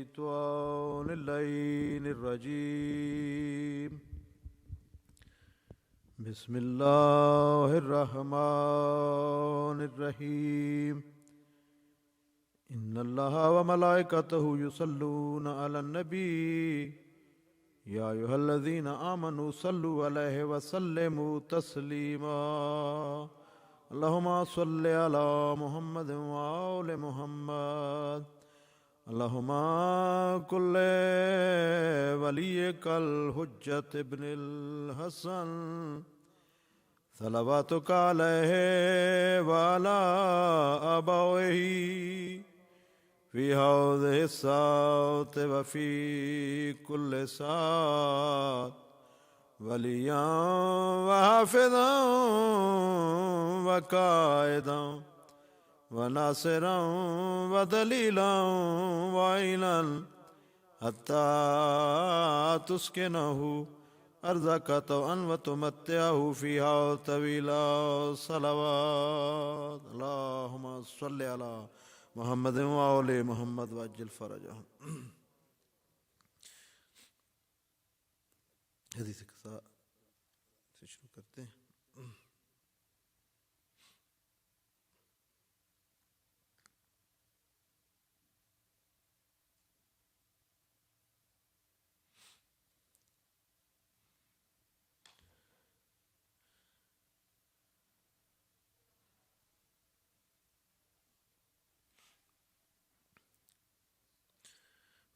الشيطان اللعين الرجيم بسم الله الرحمن الرحيم إن الله وملائكته يصلون على النبي يا أيها الذين آمنوا صلوا عليه وسلموا تسليما اللهم صل على محمد وآل محمد اللهم كل وليك الحجة ابن الحسن صلواتك عليه وعلى أبويه في هذه الساعة وفي كل ساعة وليا وحافظا وقائدا وناصرا ودليلا وعينا حتى تسكنه أرضك طوعا وتمتعه فيها طويلا صلوات اللهم صل على محمد وآل محمد وعجل فرجهم. حدیث قصہ سے شروع کرتے ہیں.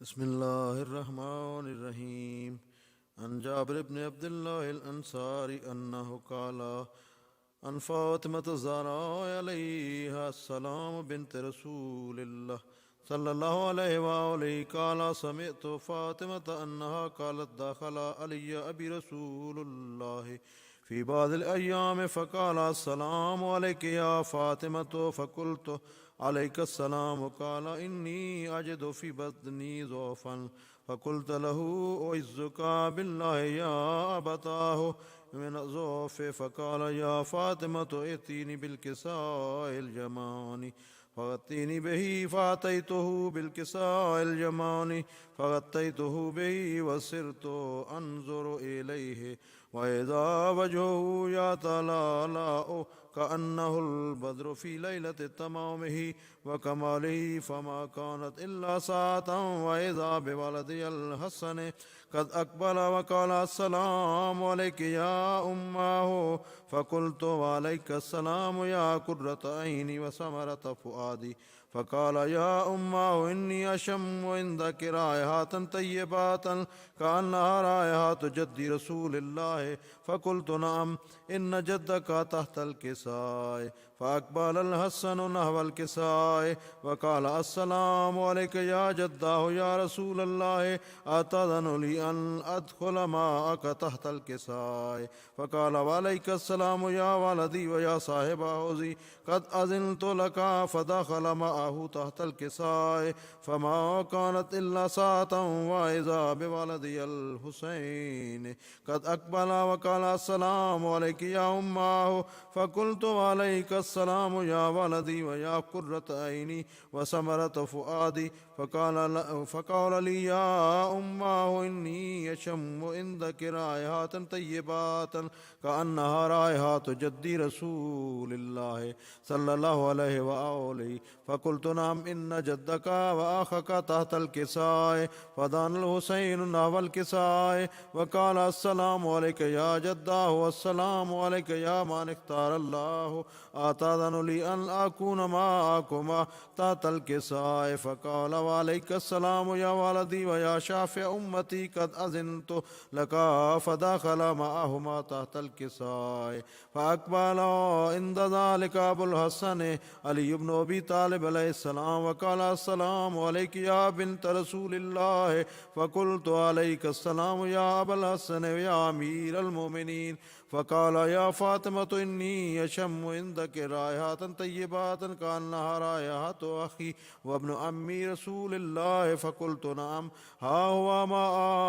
بسم الله الرحمن الرحيم عن جابر بن عبد الله الأنصاري أنه قال عن فاطمة الزهراء عليها السلام بنت رسول الله صلى الله عليه وآله قال سمعت فاطمة أنها قالت دخل علي أبي رسول الله في بعض الأيام فقال السلام عليك يا فاطمة فقلت عليك السلام قال إني أجد في بطني ضعفا فقلت له أعزك بالله يا أبتاه من الضعف فقال يا فاطمة ائتيني بالكساء اليماني فغطيني به فأتيته بالكساء اليماني فغطيته به وصرت أنظر إليه وإذا وجهه يتلألأ كأنه البدر في ليلة تمامه وكماله فما كانت إلا ساعة وإذا بولدي الحسن قد أقبل وقال السلام عليك يا أماه فقلت وعليك السلام يا قرة عيني وثمرة فؤادي فقال يا أماه إني أشم عندك رائحات طيبات كأنها رائحات جد رسول الله فقلت نعم إن جدك تحت الكساء فأقبل الحسن نحو الكساء وقال السلام عليك يا جداه يا رسول الله أتأذن لي أن أدخل معك تحت الكساء فقال وعليك السلام يا ولدي ويا صاحب حوزي قد أذنت لك فدخل معه تحت الكساء فما كانت إلا ساعة وإذا بولدي الحسين قد أقبل وقال السلام عليك يا أماه فقلت وعليك السلام يا ولدي ويا قرة عيني وثمرة فؤادي فقال لي يا أماه إني أشم عندك رائحات طيبات كأنها رائحات جد رسول الله صلى الله عليه وآله فقلت نعم إن جدك وأخك تحت الكساء فدان الحسين نحو الكساء وقال السلام عليك يا جداه والسلام عليك يا من اختار الله أتأذن لي أن أكون معكما تحت الكساء فقال وعليك السلام يا ولدي ويا شافع أمتي قد أذنت لك فدخل معهما تحت الكساء فأقبل عند ذلك أبو الحسن علي بن أبي طالب عليه السلام وقال السلام عليك يا بنت رسول الله فقلت عليك السلام يا أبا الحسن يا أمير المؤمنين فقال يا فاطمة إني أشم عندك رائحات طيبات كأنها رائحة أخي وابن عمي رسول الله فقلت نعم ها هو ما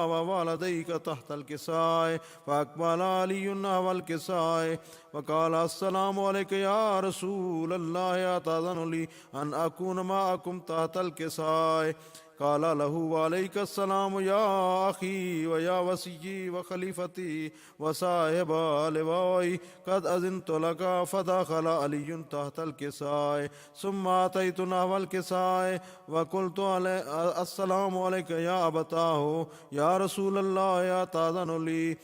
ووالديك تحت الكساء فأقبل علي نحو الكساء وقال السلام عليك يا رسول الله أتأذن لي أن أكون معكم تحت الكساء قال له وعليك السلام يا أخي ويا وصي وخليفتي وصاحب لوائي قد أذنت لك. فدخل علي تحت الكساء ثم أتيت نحو الكساء وقلت السلام عليك يا أبتاه يا رسول الله أتأذن لي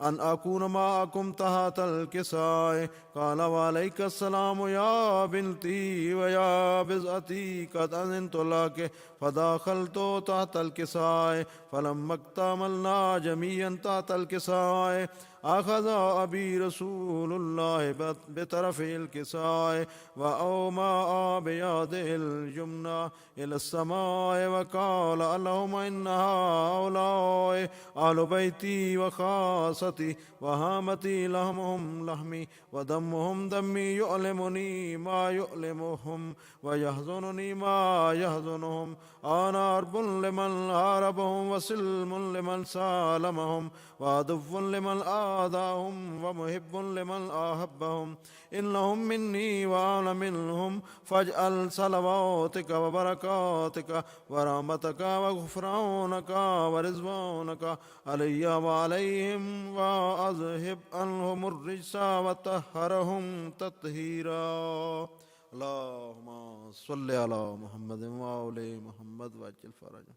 أن أكون معكم تحت الكساء؟ قال وعليك السلام يا بنتي ويا بزأتي قد أذنت لك. فدخلت تحت الكساء فلما اكتملنا جميعا تحت الكساء أخذ أبي رسول الله بطرف الكساء وأومأ بيده اليمنى إلى السماء وقال اللهم إن هؤلاء أهل بيتي وخاصتي وهامتي لحمهم لحمي ودمهم دمي يؤلمني ما يؤلمهم ويحزنني ما يحزنهم. أنا حرب لمن حاربهم وسلم لمن سالمهم وعدو لمن آذاهم ومحب لمن أحبهم. إنهم مني وأنا منهم فاجعل صلواتك وبركاتك ورحمتك وغفرانك ورضوانك علي وعليهم وأذهب عنهم الرجس وطهرهم تطهيرا. اللهم صل على محمد وآل محمد وعجل فرجهم.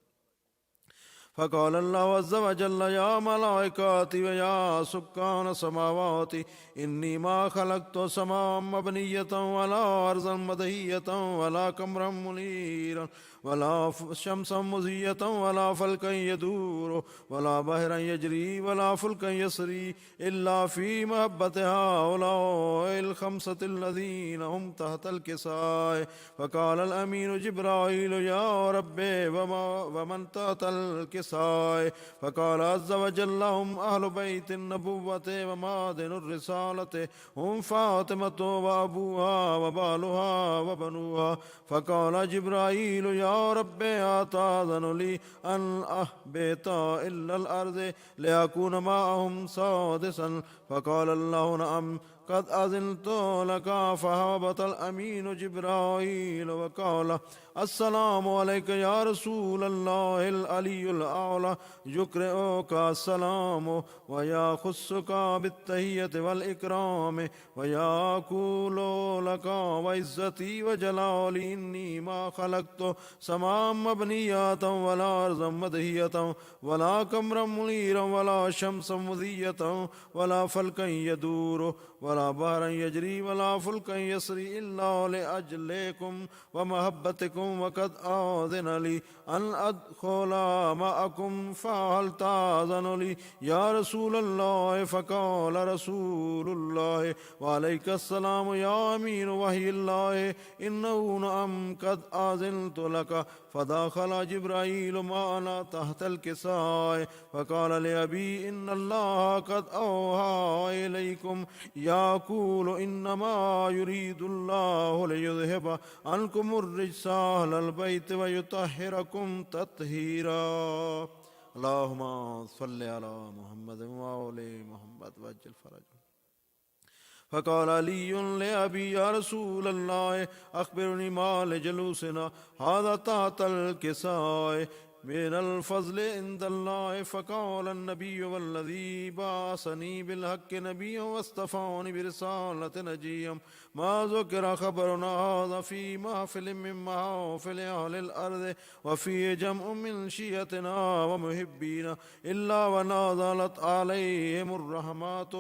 فقال الله عز وجل يا ملائكتي ويا سكان السماوات إني ما خلقت سماء مبنية ولا أرضا مدهية ولا قمرا منيرا ولا شمسا مزية ولا فلكا يدور ولا بحرا يجري ولا فلكا يسري إلا في محبة هؤلاء الخمسة الذين هم تحت الكساء. فقال الأمين جبرائيل يا ربي ومن تحت الكساء؟ فقال عز وجل هم أهل بيت النبوة ومعدن الرسالة هم فاطمة وأبوها وبالها وبنوها. فقال جبرائيل يا رب أتأذن لي أن أهبط إلى الأرض لأكون معهم سادسا؟ فقال الله نعم قد أذنت لك. فهبط الأمين جبرائيل وقال السلام عليك يا رسول الله العلي الأعلى يقرئك السلام ويخصك بالتحية والإكرام ويقول لك وعزتي وجلالي إني ما خلقت سماء مبنية ولا أرضا مدهية ولا قمرا منيرا ولا شمسا مضية ولا فلكا يدور ولا بحرا يجري ولا فلكا يسري إلا لأجلكم ومحبتكم. وقد آذن لي أن أدخل معكم فهل تأذن لي يا رسول الله؟ فقال رسول الله وعليك السلام يا أمين وحي الله إنه نعم قد آذنت لك. فدخل جبرائيل معنا تحت الكساء فقال لأبي إن الله قد أوحى إليكم يقول إنما يريد الله ليذهب عنكم الرجس أهل البيت ويطهركم تطهيرا. اللهم صل على محمد وآل محمد وعجل فرجهم. فقال علي لأبي يا رسول الله أخبرني ما لجلوسنا هذا تحت الكساء من الفضل عند الله. فقال النبي والذي بعثني بالحق نبيا واصطفاني برسالة نجيا ما ذكر خبرنا هذا في محفل من محافل أهل الأرض وفي جمع من شيعتنا ومحبينا إلا ونزلت عليهم الرحمات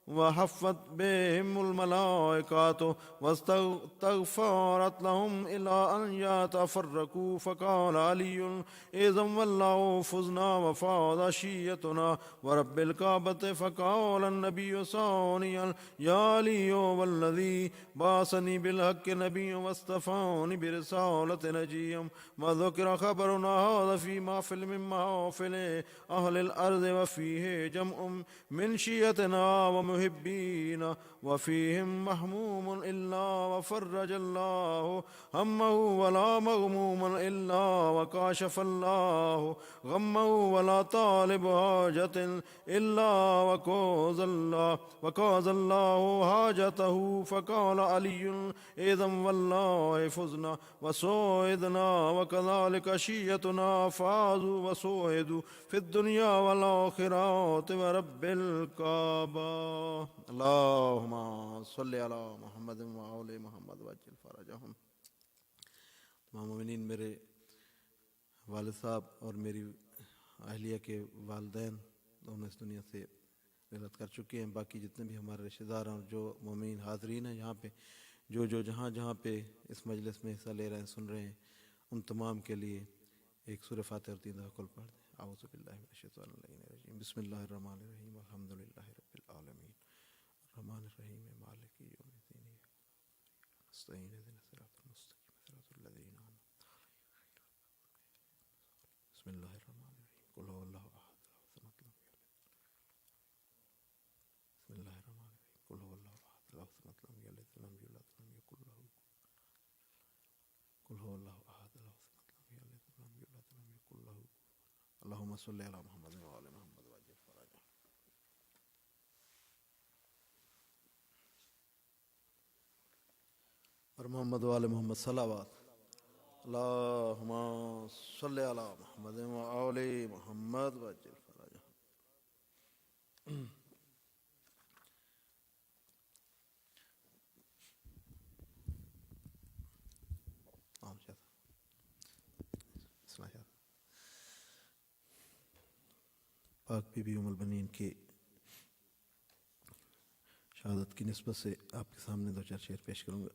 وحفت بهم الملائكة واستغفرت لهم إلى أن يتفرقوا. فقال علي إذا والله فزنا وفاض شيتنا ورب الكعبة. فقال النبي ثانيا يا علي والذي بعثني بالحق نبيا واصطفاني برسالة نجيا ما ذكر خبرنا هذا في محفل من محافل أهل الأرض وفيه جمع من شيتنا محبين وفيهم محموم إلا وفرج الله همه ولا مغموم إلا وكاشف الله غمه ولا طالب حاجة إلا وقاضى الله حاجته فقال علي إذا والله فزنا وسوعدنا وكذلك شيتنا فازوا وسوعدوا في الدنيا والآخرة ورب الكعبة اللهم صل على محمد وآل محمد وعجل فرجهم. تمام مومنین، میرے والد صاحب اور میری اہلیہ کے والدین دونوں اس دنیا سے رحلت کر چکے ہیں. باقی جتنے بھی ہمارے رشتہ دار ہیں اور جو مومنین حاضرین ہیں یہاں پہ، جو جہاں پہ اس مجلس میں حصہ لے رہے ہیں، سن رہے ہیں، ان تمام کے لیے ایک سورہ فاتحہ اور 3 دفعہ کل پڑھ دیں. اعوذ باللہ من الشیطان الرجیم. بسم اللہ الرحمن الرحیم. الحمدللہ رب العالمین الرحمن الرحیم مالک یوم الدین نستعین اهدنا الصراط المستقیم صراط الذین انعمت علیہم. بسم اللہ الرحمن الرحیم. قل هو اللہ احد اللہ الصمد لم یلد. بسم اللہ الرحمن الرحیم. قل هو اللہ احد اللہ الصمد لم یلد ولم یولد ولم یکن له. قل هو اللہ احد اللہ الصمد لم یلد ولم یولد ولم یکن له. اللهم صل على محمد وعلى محمد وعجل فرجهم. اور محمد وعلى محمد صلوات. اللهم صل على محمد وعلى محمد وعجل فرجهم. پاک بی بی ام-ال-بنین کی شہادت کی نسبت سے آپ کے سامنے 2-4 شعر پیش کروں گا.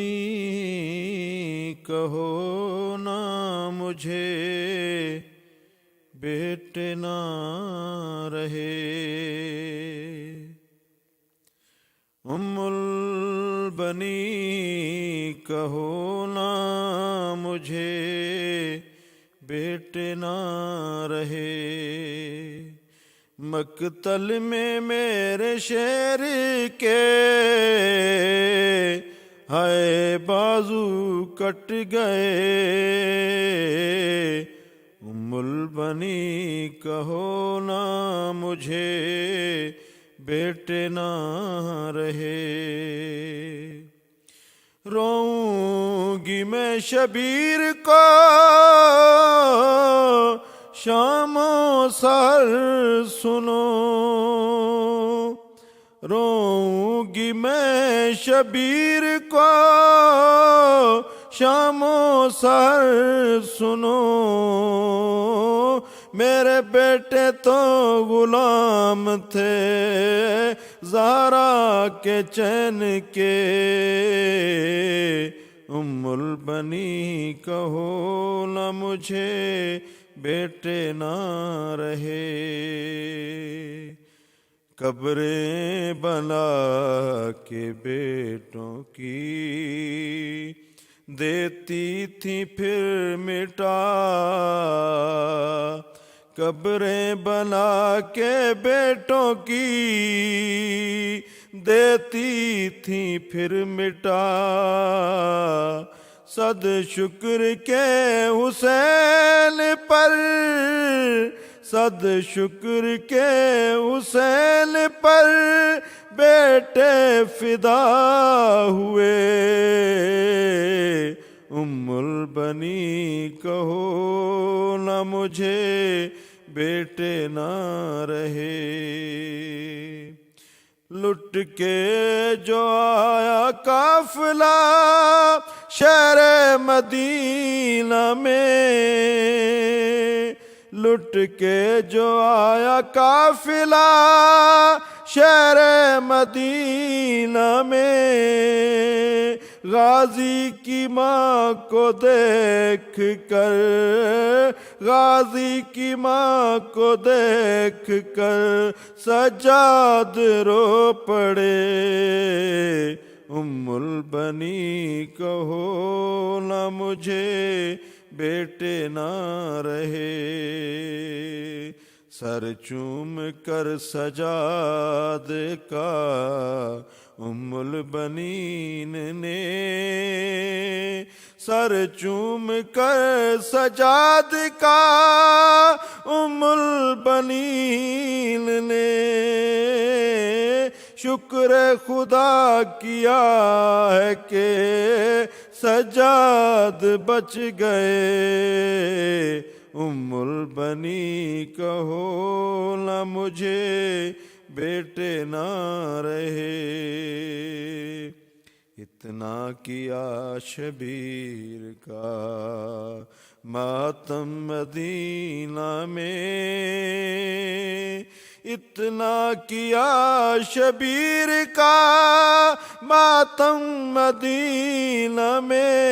ام-ال-بنین کہو نہ مجھے بیٹے نہ رہے، ام-ال-بنین کہو نہ مجھے بیٹے نہ رہے. مقتل میں میرے شیر کے ہائے بازو کٹ گئے، ام-ال-بنین کہو نہ مجھے بیٹے نہ رہے. روؤں گی میں شبیر کو شام و سحر سنو، روؤں گی میں شبیر کو شام و سحر سنو. میرے بیٹے تو غلام تھے زہرا کے چین کے، ام-ال-بنین کہو نہ مجھے بیٹے نہ رہے. قبریں بنا کے بیٹوں کی دیتی تھی پھر مٹا، قبریں بنا کے بیٹوں کی دیتی تھی پھر مٹا. صد شکر کے حسین پر، صد شکر کے حسین پر بیٹے فدا ہوئے، ام-ال-بنین کہو نہ مجھے بیٹے نہ رہے. لٹ کے جو آیا قافلہ شہر مدینہ میں، لٹ کے جو آیا قافلہ شہر مدینہ میں، غازی کی ماں کو دیکھ کر، غازی کی ماں کو دیکھ کر سجاد رو پڑے، ام-ال-بنین کہو نہ مجھے بیٹے نہ رہے، سر چوم کر سجاد کا ام-ال-بنین نے، سر چوم کر سجاد کا ام-ال-بنین نے، شکر خدا کیا ہے کہ سجاد بچ گئے، ام-ال-بنی کہو نہ مجھے بیٹے نہ رہے، اتنا کیا شبیر کا ماتم مدینہ میں، اتنا کیا شبیر کا ماتم مدینہ میں،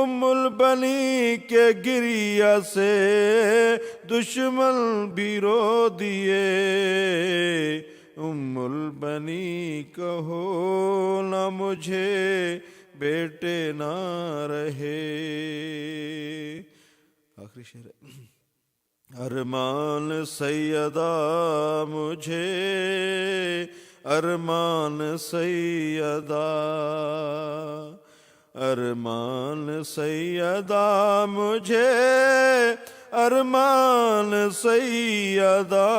ام-ال-بنی کے گریہ سے دشمن بھی رو دیے، ام-ال-بنی کہو نہ مجھے بیٹے نہ رہے۔ آخری شعر ہے، ارمان سیدہ مجھے، ارمان سیدہ، ارمان سیدہ مجھے، ارمان سیدہ،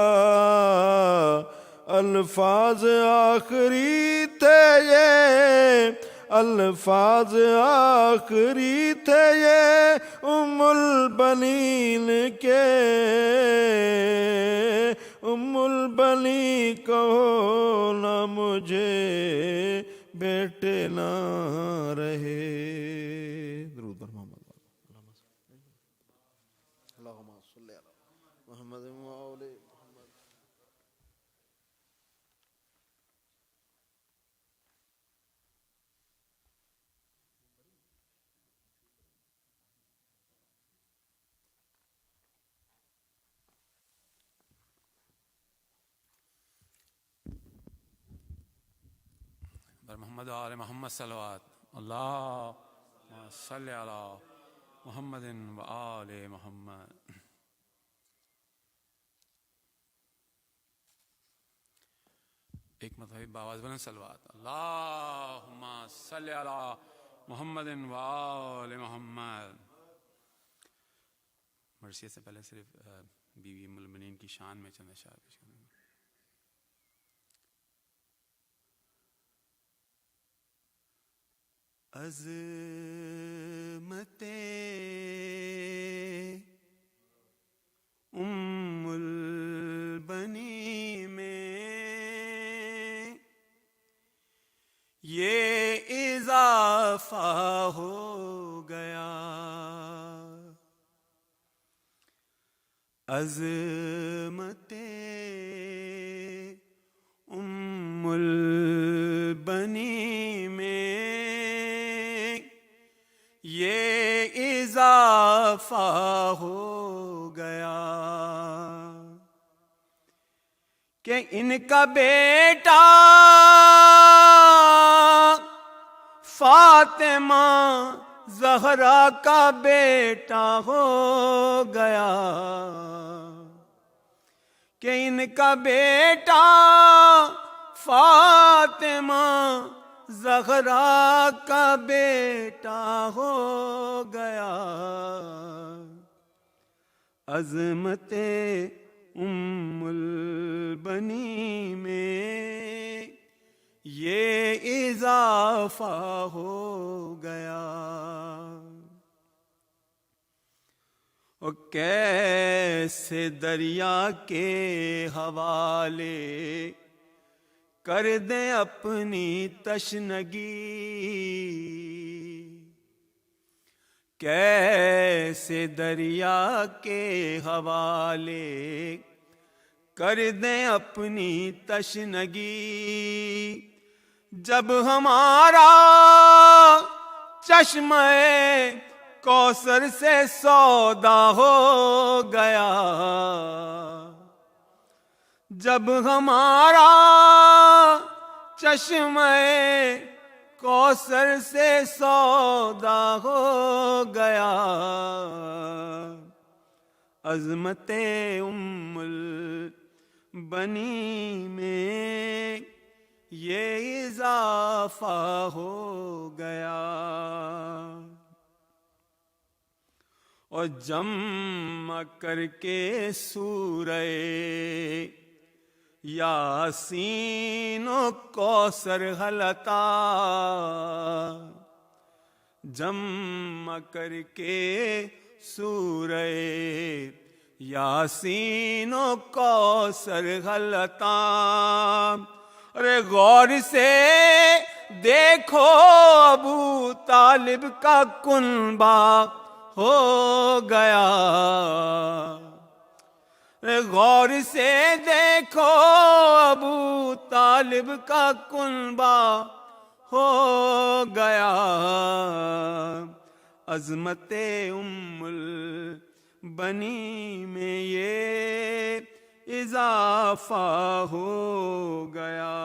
الفاظ آخری تھے یہ، الفاظ آخری تھے یہ ام-ال-بنین کے، ام-ال-بنی کہو نہ مجھے بیٹے نہ رہے۔ درود پر محمد، اللہم صلی علی محمد وآل محمد۔ بر محمد و آل محمد صلوات، اللہم صلی علی محمد و آل محمد۔ ایک مرتبہ باواز بلند صلوات، اللہم صلی علی محمد و آل محمد۔ مرثیت سے پہلے صرف بیوی ام-ال-بنین کی شان میں چند اشعار پیش کریں گے۔ عظمت ام-ال-بنی میں یہ اضافہ ہو گیا، عظمت ام-ال-بنی میں یہ اضافہ ہو گیا کہ ان کا بیٹا فاطمہ زہرا کا بیٹا ہو گیا، کہ ان کا بیٹا فاطمہ زہرا کا بیٹا ہو گیا، عظمت ام-ال-بنی میں یہ اضافہ ہو گیا۔ اور کیسے دریا کے حوالے کر دیں اپنی تشنگی، کیسے دریا کے حوالے کر دیں اپنی تشنگی، جب ہمارا چشمہ کوثر سے سودا ہو گیا، جب ہمارا چشمہ کوثر سے سودا ہو گیا، عظمت ام البنی میں یہ اضافہ ہو گیا، اور جمع کر کے سورہ یاسین و کوثر حلتا، جمع کر کے سورہ یاسین و کوثر حلتا، ارے غور سے دیکھو ابو طالب کا کنبہ ہو گیا، غور سے دیکھو ابو طالب کا کنبہ ہو گیا، عظمت ام البنی میں یہ اضافہ ہو گیا،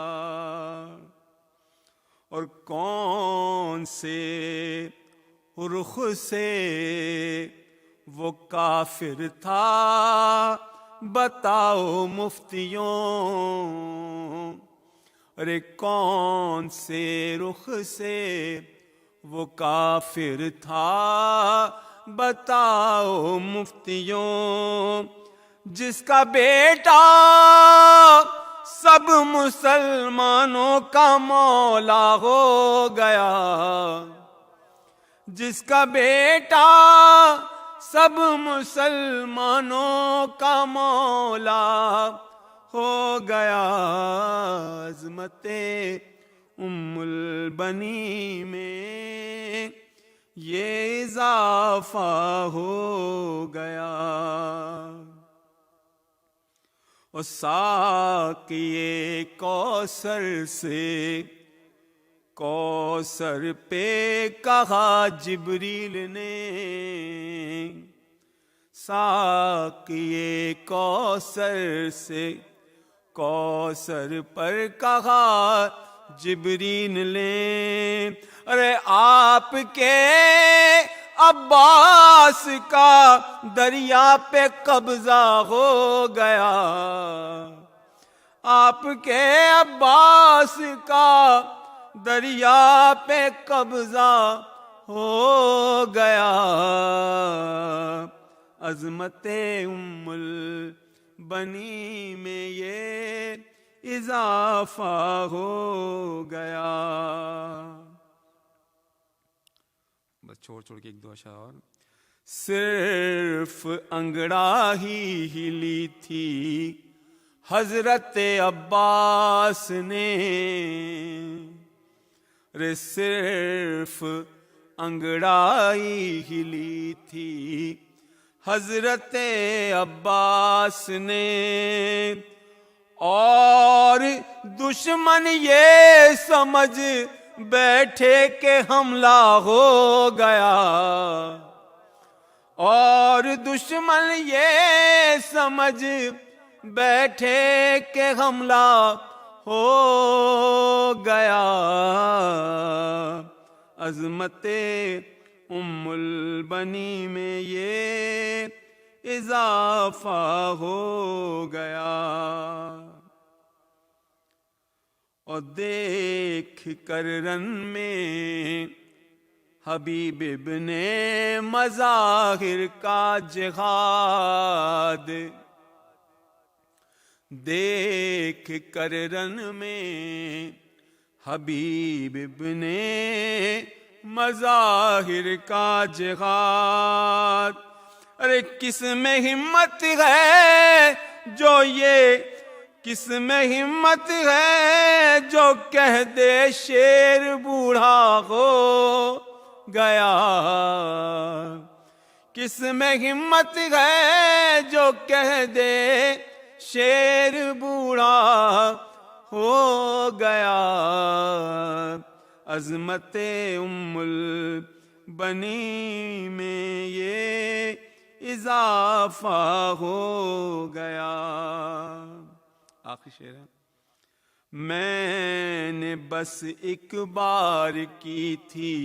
اور کون سے رخ سے وہ کافر تھا بتاؤ مفتیوں، ارے کون سے رخ سے وہ کافر تھا بتاؤ مفتیوں، جس کا بیٹا سب مسلمانوں کا مولا ہو گیا، جس کا بیٹا سب مسلمانوں کا مولا ہو گیا، عظمت ام البنی میں یہ اضافہ ہو گیا، اور ساقیے کوثر سے کوثر پہ کہا جبریل نے، ساقیے کوثر سے کوثر پر کہا جبریل نے، ارے آپ کے عباس کا دریا پہ قبضہ ہو گیا، آپ کے عباس کا دریا پہ قبضہ ہو گیا، عظمت ام البنی میں یہ اضافہ ہو گیا۔ بس چھوڑ کے ایک دو اشعار اور۔ صرف انگڑاہی ہلی تھی حضرت عباس نے، رے صرف انگڑائی ہلی تھی حضرت عباس نے، اور دشمن یہ سمجھ بیٹھے کہ حملہ ہو گیا، اور دشمن یہ سمجھ بیٹھے کہ حملہ ہو گیا، عظمت ام البنی میں یہ اضافہ ہو گیا، اور دیکھ کر رن میں حبیب ابن مظاہر کا جہاد، دیکھ کر رن میں حبیب ابن مظاہر کا جہاد، ارے کس میں ہمت ہے جو یہ، کس میں ہمت ہے جو کہہ دے شیر بوڑھا ہو گیا، کس میں ہمت ہے جو کہہ دے شیر بوڑھا ہو گیا، عظمت ام البنی میں یہ اضافہ ہو گیا۔ آخری شعر ہے۔ میں نے بس ایک بار کی تھی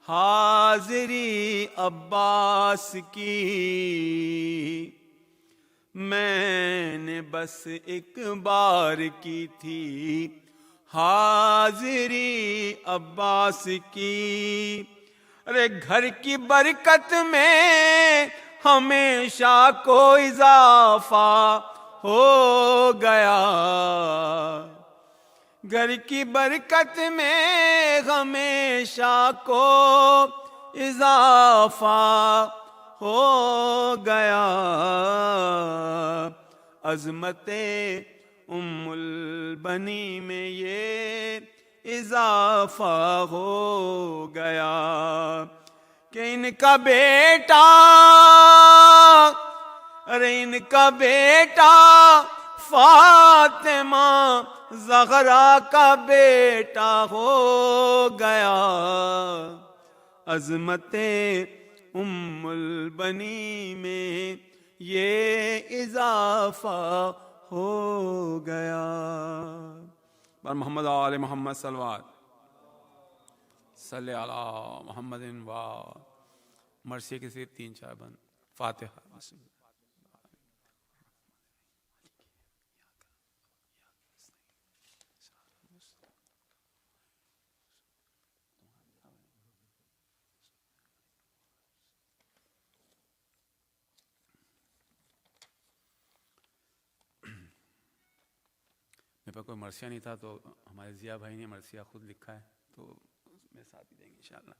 حاضری عباس کی، میں نے بس ایک بار کی تھی حاضری عباس کی۔ ارے گھر کی برکت میں ہمیشہ کو اضافہ ہو گیا، گھر کی برکت میں ہمیشہ کو اضافہ ہو گیا، عظمت ام-ال-بنی میں یہ اضافہ ہو گیا کہ ان کا بیٹا، ارے ان کا بیٹا فاطمہ زہرا کا بیٹا ہو گیا، عظمت ام-ال-بنی میں یہ اضافہ ہو گیا۔ پر محمد آل محمد صلوات صلی علی محمد و مرثیے کے صرف 3-4 بند فاتحہ۔ میرے پاس کوئی مرثیہ نہیں تھا تو ہمارے ضیاء بھائی نے مرثیہ خود لکھا ہے تو اس میں ساتھ ہی دیں گے انشاءاللہ۔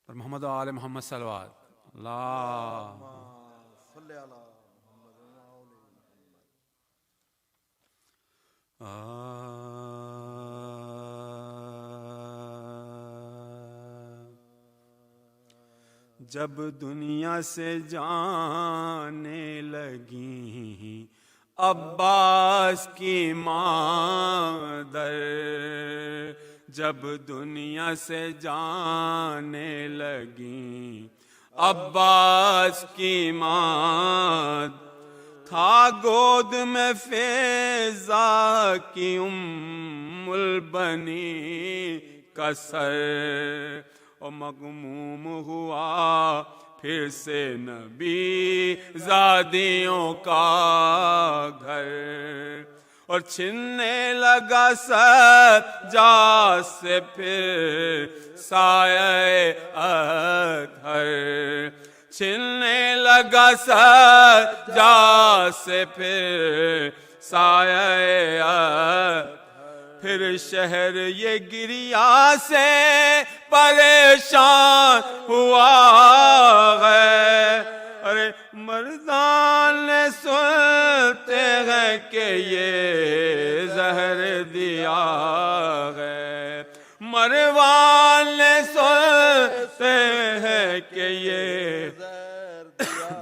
پر محمد و آل محمد صلوات اللہ صلی علی جب دنیا سے جانے لگی عباس کی ماں در، جب دنیا سے جانے لگی عباس کی ماں، تھا گود میں فیضا کی ام-ال-بنین کا سر، اور مغموم ہوا پھر سے نبی زادیوں کا گھر، اور چھننے لگا سجا سے پھر سایہ اطہر، چھننے لگا سجا سے پھر سایہ اطہر، پھر شہر یہ گریا سے پریشان ہوا ہے، ارے مردان سنتے ہیں کہ یہ زہر دیا ہے، مروان سنتے ہیں کہ یہ زہر دیا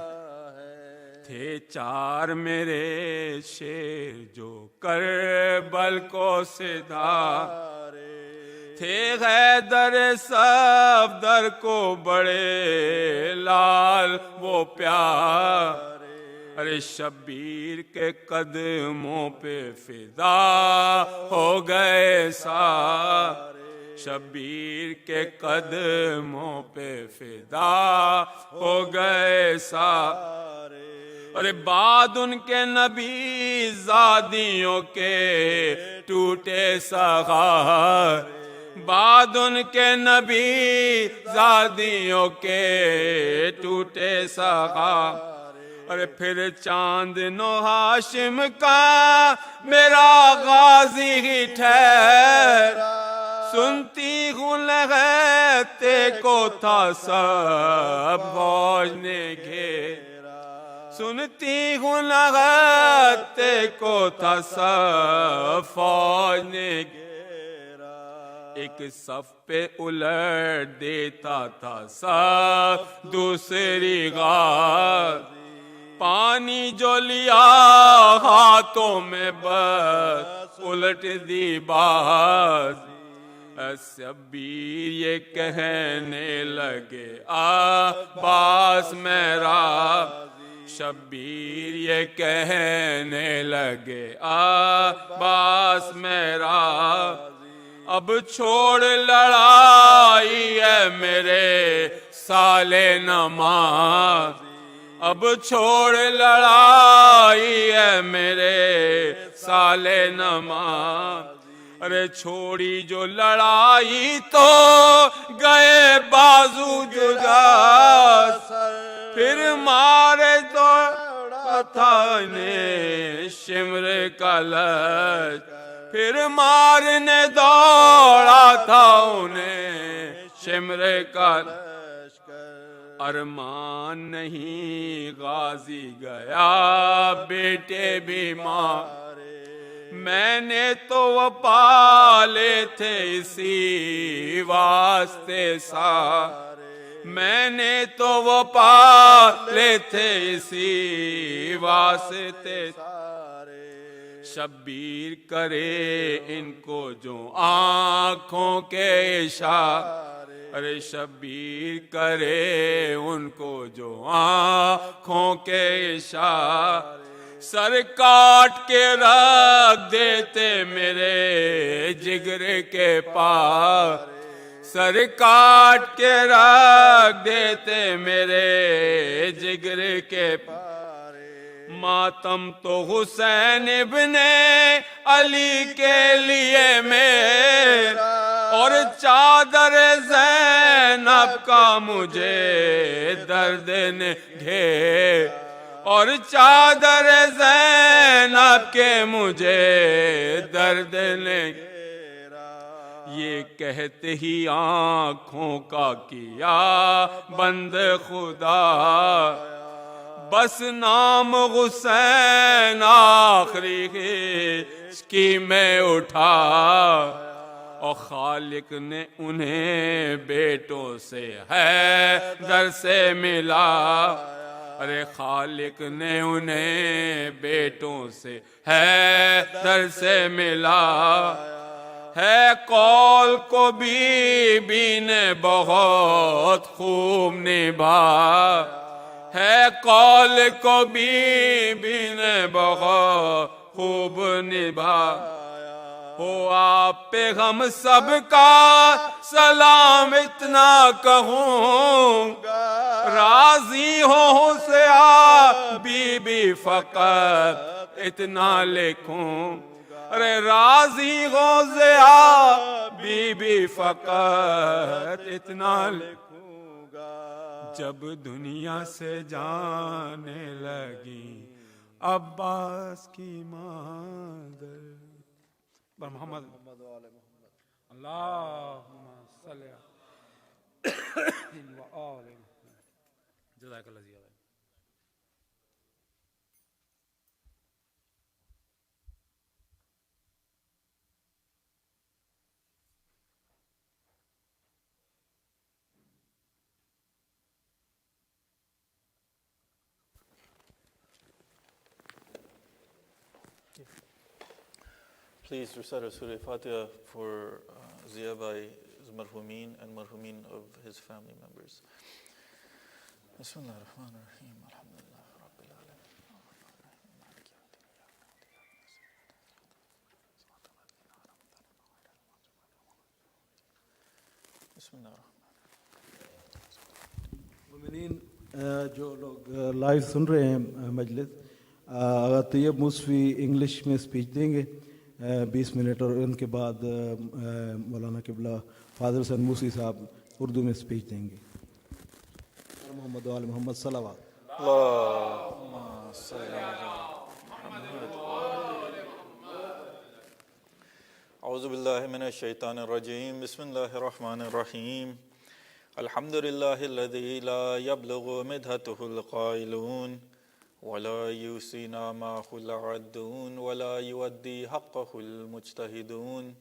ہے، تھے 4 میرے شیر جو کربل کو سدھارے، تھے حیدر صفدر کو بڑے لال وہ پیارے، ارے شبیر کے قدموں پہ فدا ہو گئے سارے، شبیر کے قدموں پہ فدا ہو گئے سارے، ارے بعد ان کے نبی زادیوں کے ٹوٹے سہارے، بعد ان کے نبی زادیوں کے ٹوٹے سہارے، ارے پھر چاند نو ہاشم کا میرا غازی ہی ٹھہرا، سنتی ہوں لہتے کو تھا سب فوج نے گھیرا، سنتی ہوں لہتے کو تھا سب فوج نے گھیرا، ایک صف پہ الٹ دیتا تھا صف دوسری غازی، پانی جو لیا ہاتھوں میں بس الٹ دی بازی، شبیر یہ کہنے لگے عباس میرا، شبیر یہ کہنے لگے عباس میرا اب چھوڑ لڑائی ہے میرے سالے نماز، اب چھوڑ لڑائی ہے میرے سالے نماز، ارے چھوڑی جو لڑائی تو گئے بازو جدا، پھر مارے دوڑا تھا نے شمر کا لش، پھر مارنے دوڑا تھا انہیں شمر کا لشکر، ارمان نہیں غازی گیا بیٹے بیمار، میں نے تو وہ پالے تھے اسی واسطے سارے، میں نے تو وہ پالے تھے اسی واسطے سارے، شبیر کرے ان کو جو آنکھوں کے اشارے، ارے شبیر کرے ان کو جو آنکھوں کے اشارے، سر کاٹ کے رکھ دیتے میرے جگر کے پار، سر کاٹ کے رکھ دیتے میرے جگر کے پار، ماتم تو حسین ابن علی کے لیے میرا، اور چادر زینب کا مجھے درد نے گھیر، اور چادر زینب کے مجھے درد نے گھیرا، یہ کہتے ہی آنکھوں کا کیا بند خدا، بس نام حسین آخری کی میں اٹھا، اور خالق نے انہیں بیٹوں سے حیدر سے ملا، ارے خالق نے انہیں بیٹوں سے حیدر سے ملا، ہے قول کو بی بی نے بہت خوب نبھا، ہے قول کو بی بی نے بہت خوب نبھا، ہو آپ پہ ہم سب کا سلام اتنا کہوں گا، راضی ہو سے بی بی فقط اتنا لکھوں، ارے راضی ہو سے بی بی فقط اتنا لکھوں گا، جب دنیا سے جانے لگی عباس کی مادر، محمد اللہم صلی وآل جزاک اللہ زیادہ. Please recite Surah Fatiha for Zia Bai's marhumeen and marhumeen of his family members. Bismillah ar-Rahman ar-Rahim. Alhamdulillah Rabbil Alameen. Bismillah مومنین جو لوگ لائیو سن رہے ہیں مجلس، اگر طیب موسوی انگلش میں اسپیچ دیں گے 20 منٹ، اور ان کے بعد مولانا قبلہ فاضل حسین موسی صاحب اردو میں اسپیچ دیں گے. محمد وآل محمد صلوات. اللهم صل على محمد. اعوذ باللہ من الشیطان الرجیم. بسم اللہ الرحمن الرحیم. الحمد للہ الذی لا یبلغ مدحتہ القائلون ولا یوسی نامہ العدون ولا یؤدی حقہ المجتہدون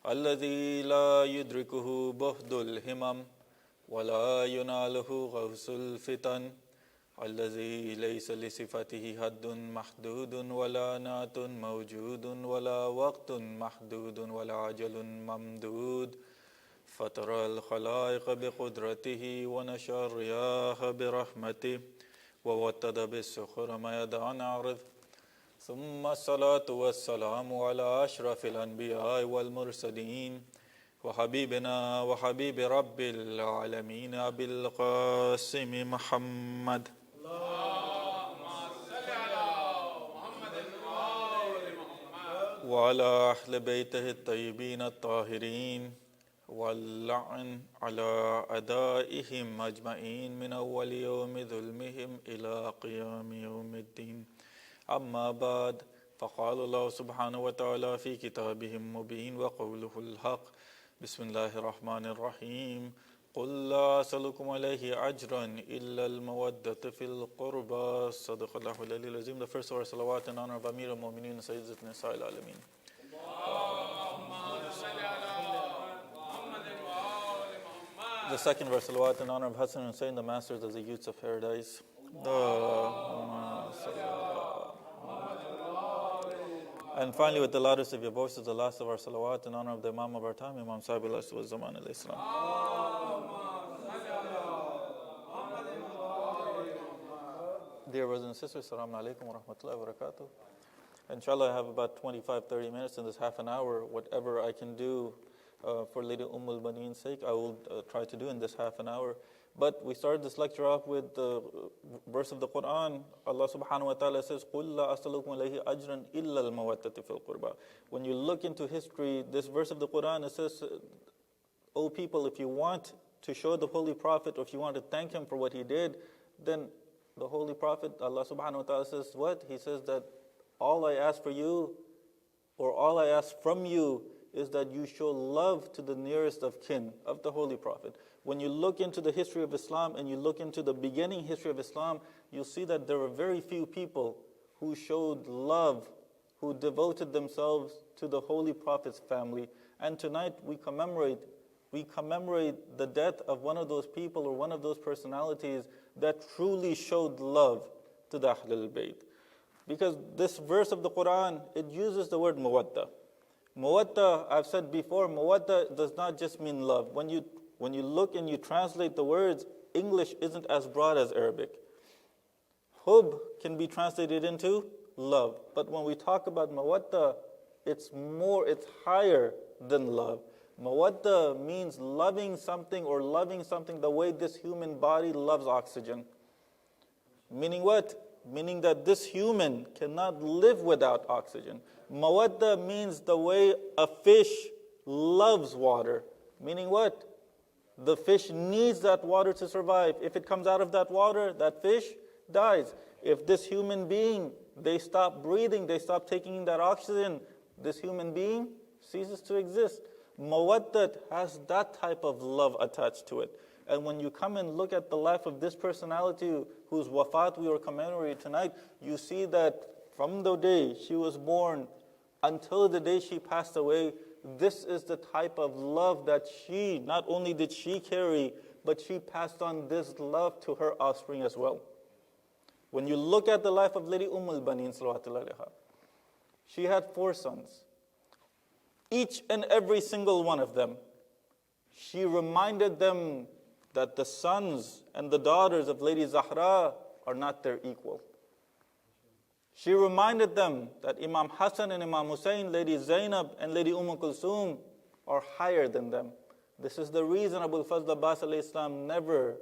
الذی لا یدرکہ بہد الہمم ولا ینالہ غوث الفتن الذی لیس لصفتہ حد محدود ولا نعت موجود ولا وقت محدود ولا عجل ممدود فطر الخلائق بقدرته ونشر الرياح برحمته ووتد بالسخر ما يدع نعرض ثم الصلاة والسلام على أشرف الأنبياء والمرسلين وحبيبنا وحبيب رب العالمين أبي القاسم محمد وعلى أهل بيته الطيبين الطاهرين واللعن على أدائهم أجمعين من أول يوم ظلمهم إلى قيام يوم الدين. أما بعد، فقال الله سبحانه وتعالى في كتابه المبين وقوله الحق: بسم الله الرحمن الرحيم. قل لا أسألكم عليه أجرا إلا المودة في القربى. صدق الله العلي العظيم. The first of our salawat in honor of Amir al-Mu'mineen Syed al-Alameen. The second of our salawat in honor of Hassan and Hussein, the masters of the youths of paradise. And finally, with the loudest of your voices, the last of our salawat in honor of the Imam of our time, Imam Sahib al-Zaman al-Islam. Dear brothers and sisters, Assalamu alaikum wa rahmatullahi wa barakatuh. Inshallah, I have about 25-30 minutes in this half an hour. Whatever I can do for Lady Umm-ul-Baneen's sake, I will try to do in this half an hour. But we started this lecture off with the verse of the Quran. Allah subhanahu wa ta'ala says, قُلْ لَا أَسْأَلُكُمْ عَلَيْهِ أَجْرًا إِلَّا الْمَوَدَّةِ فِي الْقُرْبَى. When you look into history, this verse of the Quran, it says, O people, if you want to show the Holy Prophet, or if you want to thank him for what he did, then the Holy Prophet, Allah subhanahu wa ta'ala says what? He says that all I ask for you, or all I ask from you, is that you show love to the nearest of kin, of the Holy Prophet. When you look into the history of Islam and you look into the beginning history of Islam, you'll see that there were very few people who showed love, who devoted themselves to the Holy Prophet's family. And tonight we commemorate the death of one of those people or one of those personalities that truly showed love to the Ahlul Bayt. Because this verse of the Quran, it uses the word mawadda. Mawadda, I've said before, mawadda does not just mean love. When you look and you translate the words, English isn't as broad as Arabic. Hub can be translated into love. But when we talk about mawadda, it's higher than love. Mawadda means loving something the way this human body loves oxygen. Meaning what? Meaning that this human cannot live without oxygen. Mawadda means the way a fish loves water. Meaning what? The fish needs that water to survive. If it comes out of that water, that fish dies. If this human being, they stop breathing, they stop taking in that oxygen, this human being ceases to exist. Mawadda has that type of love attached to it. And when you come and look at the life of this personality whose wafat we are commemorating tonight, you see that from the day she was born until the day she passed away, this is the type of love that she, not only did she carry, but she passed on this love to her offspring as well. When you look at the life of Lady Umm-ul-Baneen, she had 4 sons. Each and every single one of them, she reminded them that the sons and the daughters of Lady Zahra are not their equal. She reminded them that Imam Hassan and Imam Hussein, Lady Zainab and Lady Kulthum are higher than them. This is the reason Abul Fazl Abbas alayhi salam never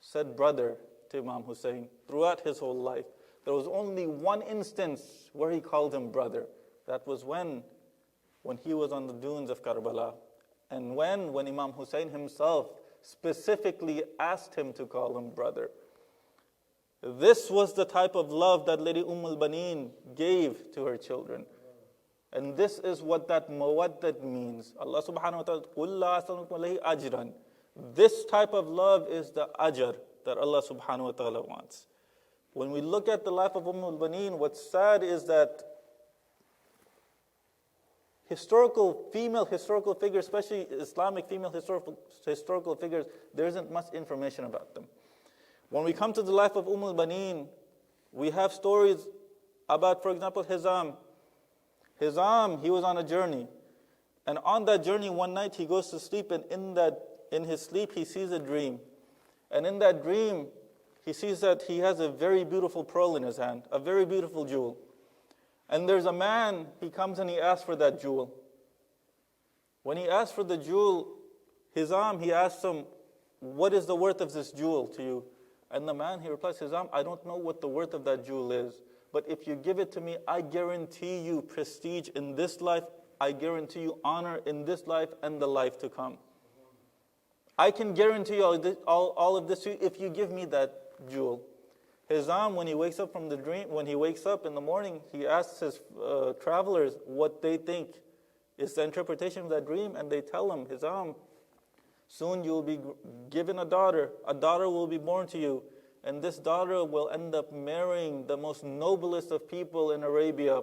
said brother to Imam Hussein throughout his whole life. There was only one instance where he called him brother. That was when he was on the dunes of Karbala. And when Imam Hussein himself specifically asked him to call him brother. This was the type of love that Lady Umm-ul-Baneen gave to her children. And this is what that mawaddat means. Allah subhanahu wa ta'ala, قُلْ لَا أَسْأَلُكُمْ عَلَيْهِ أَجْرًا. This type of love is the ajr that Allah subhanahu wa ta'ala wants. When we look at the life of Umm-ul-Baneen, what's sad is that female historical figures, especially Islamic female historical figures, there isn't much information about them. When we come to the life of Umm-ul-Baneen, we have stories about, for example, Hizam. Hizam, he was on a journey. And on that journey, one night he goes to sleep, and in his sleep he sees a dream. And in that dream, he sees that he has a very beautiful pearl in his hand, a very beautiful jewel. And there's a man, he comes and he asks for that jewel. When he asks for the jewel, Hizam, he asks him, what is the worth of this jewel to you? And the man, he replies, Hizam, I don't know what the worth of that jewel is. But if you give it to me, I guarantee you prestige in this life. I guarantee you honor in this life and the life to come. I can guarantee you all of this to you if you give me that jewel. Hizam, when he wakes up from the dream, when he wakes up in the morning, he asks his travelers what they think is the interpretation of that dream, and they tell him, Hizam, soon you will be given a daughter will be born to you, and this daughter will end up marrying the most noblest of people in Arabia.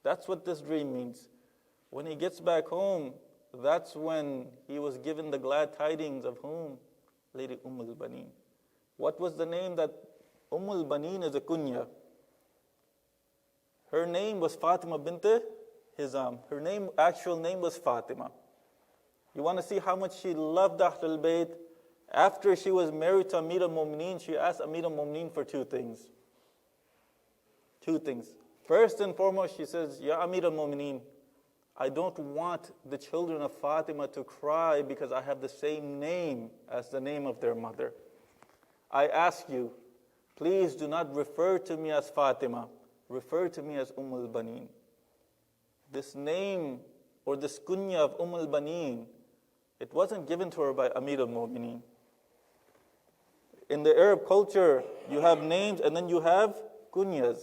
That's what this dream means. When he gets back home, that's when he was given the glad tidings of whom? Lady Umm-ul-Baneen. What was the name that Umm-ul-Baneen is a kunya? Her name was Fatima bint Hizam. Her actual name was Fatima. You want to see how much she loved Ahlul Bayt? After she was married to Amir al-Mu'mineen, she asked Amir al-Mu'mineen for two things. Two things. First and foremost, she says, Ya Amir al-Mu'mineen, I don't want the children of Fatima to cry because I have the same name as the name of their mother. I ask you, please do not refer to me as Fatima. Refer to me as Umm-ul-Baneen. This name or this kunya of Umm-ul-Baneen, it wasn't given to her by Amir al-Mu'mineen. In the Arab culture, you have names and then you have kunyas.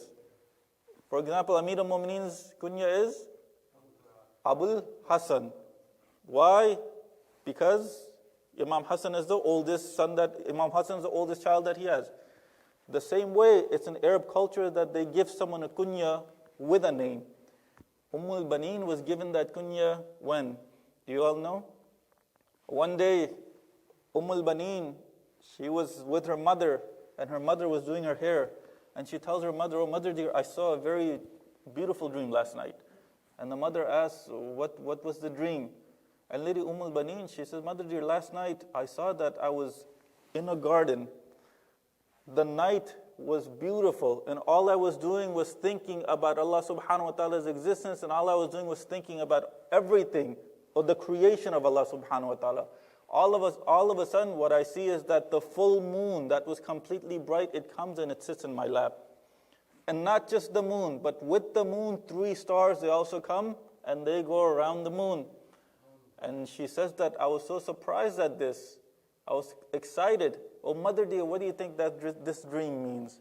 For example, Amir al-Mu'mineen's kunya is Abul Hassan. Why? Because Imam Hassan is the oldest son Imam Hassan is the oldest child that he has. The same way, it's in Arab culture that they give someone a kunya with a name. Umm-ul-Baneen was given that kunya when? Do you all know? One day, Umm-ul-Baneen, she was with her mother, and her mother was doing her hair. And she tells her mother, oh mother dear, I saw a very beautiful dream last night. And the mother asks, what was the dream? And Lady Umm-ul-Baneen, she says, mother dear, last night I saw that I was in a garden. The night was beautiful, and all I was doing was thinking about Allah subhanahu wa ta'ala's existence, and all I was doing was thinking about everything, or the creation of Allah subhanahu wa ta'ala. All of a sudden, what I see is that the full moon that was completely bright, it comes and it sits in my lap. And not just the moon, but with the moon, 3 stars, they also come and they go around the moon. And she says that I was so surprised at this. I was excited. Oh, mother dear, what do you think that this dream means?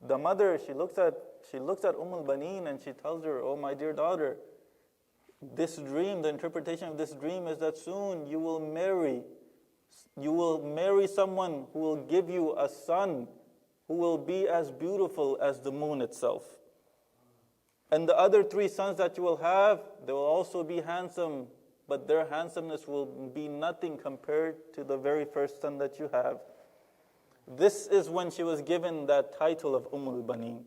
The mother, she looks at Umm-ul-Baneen and she tells her, oh, my dear daughter, this dream, the interpretation of this dream is that soon you will marry. You will marry someone who will give you a son who will be as beautiful as the moon itself. And the other 3 sons that you will have, they will also be handsome, but their handsomeness will be nothing compared to the very first son that you have. This is when she was given that title of Umm-ul-Baneen.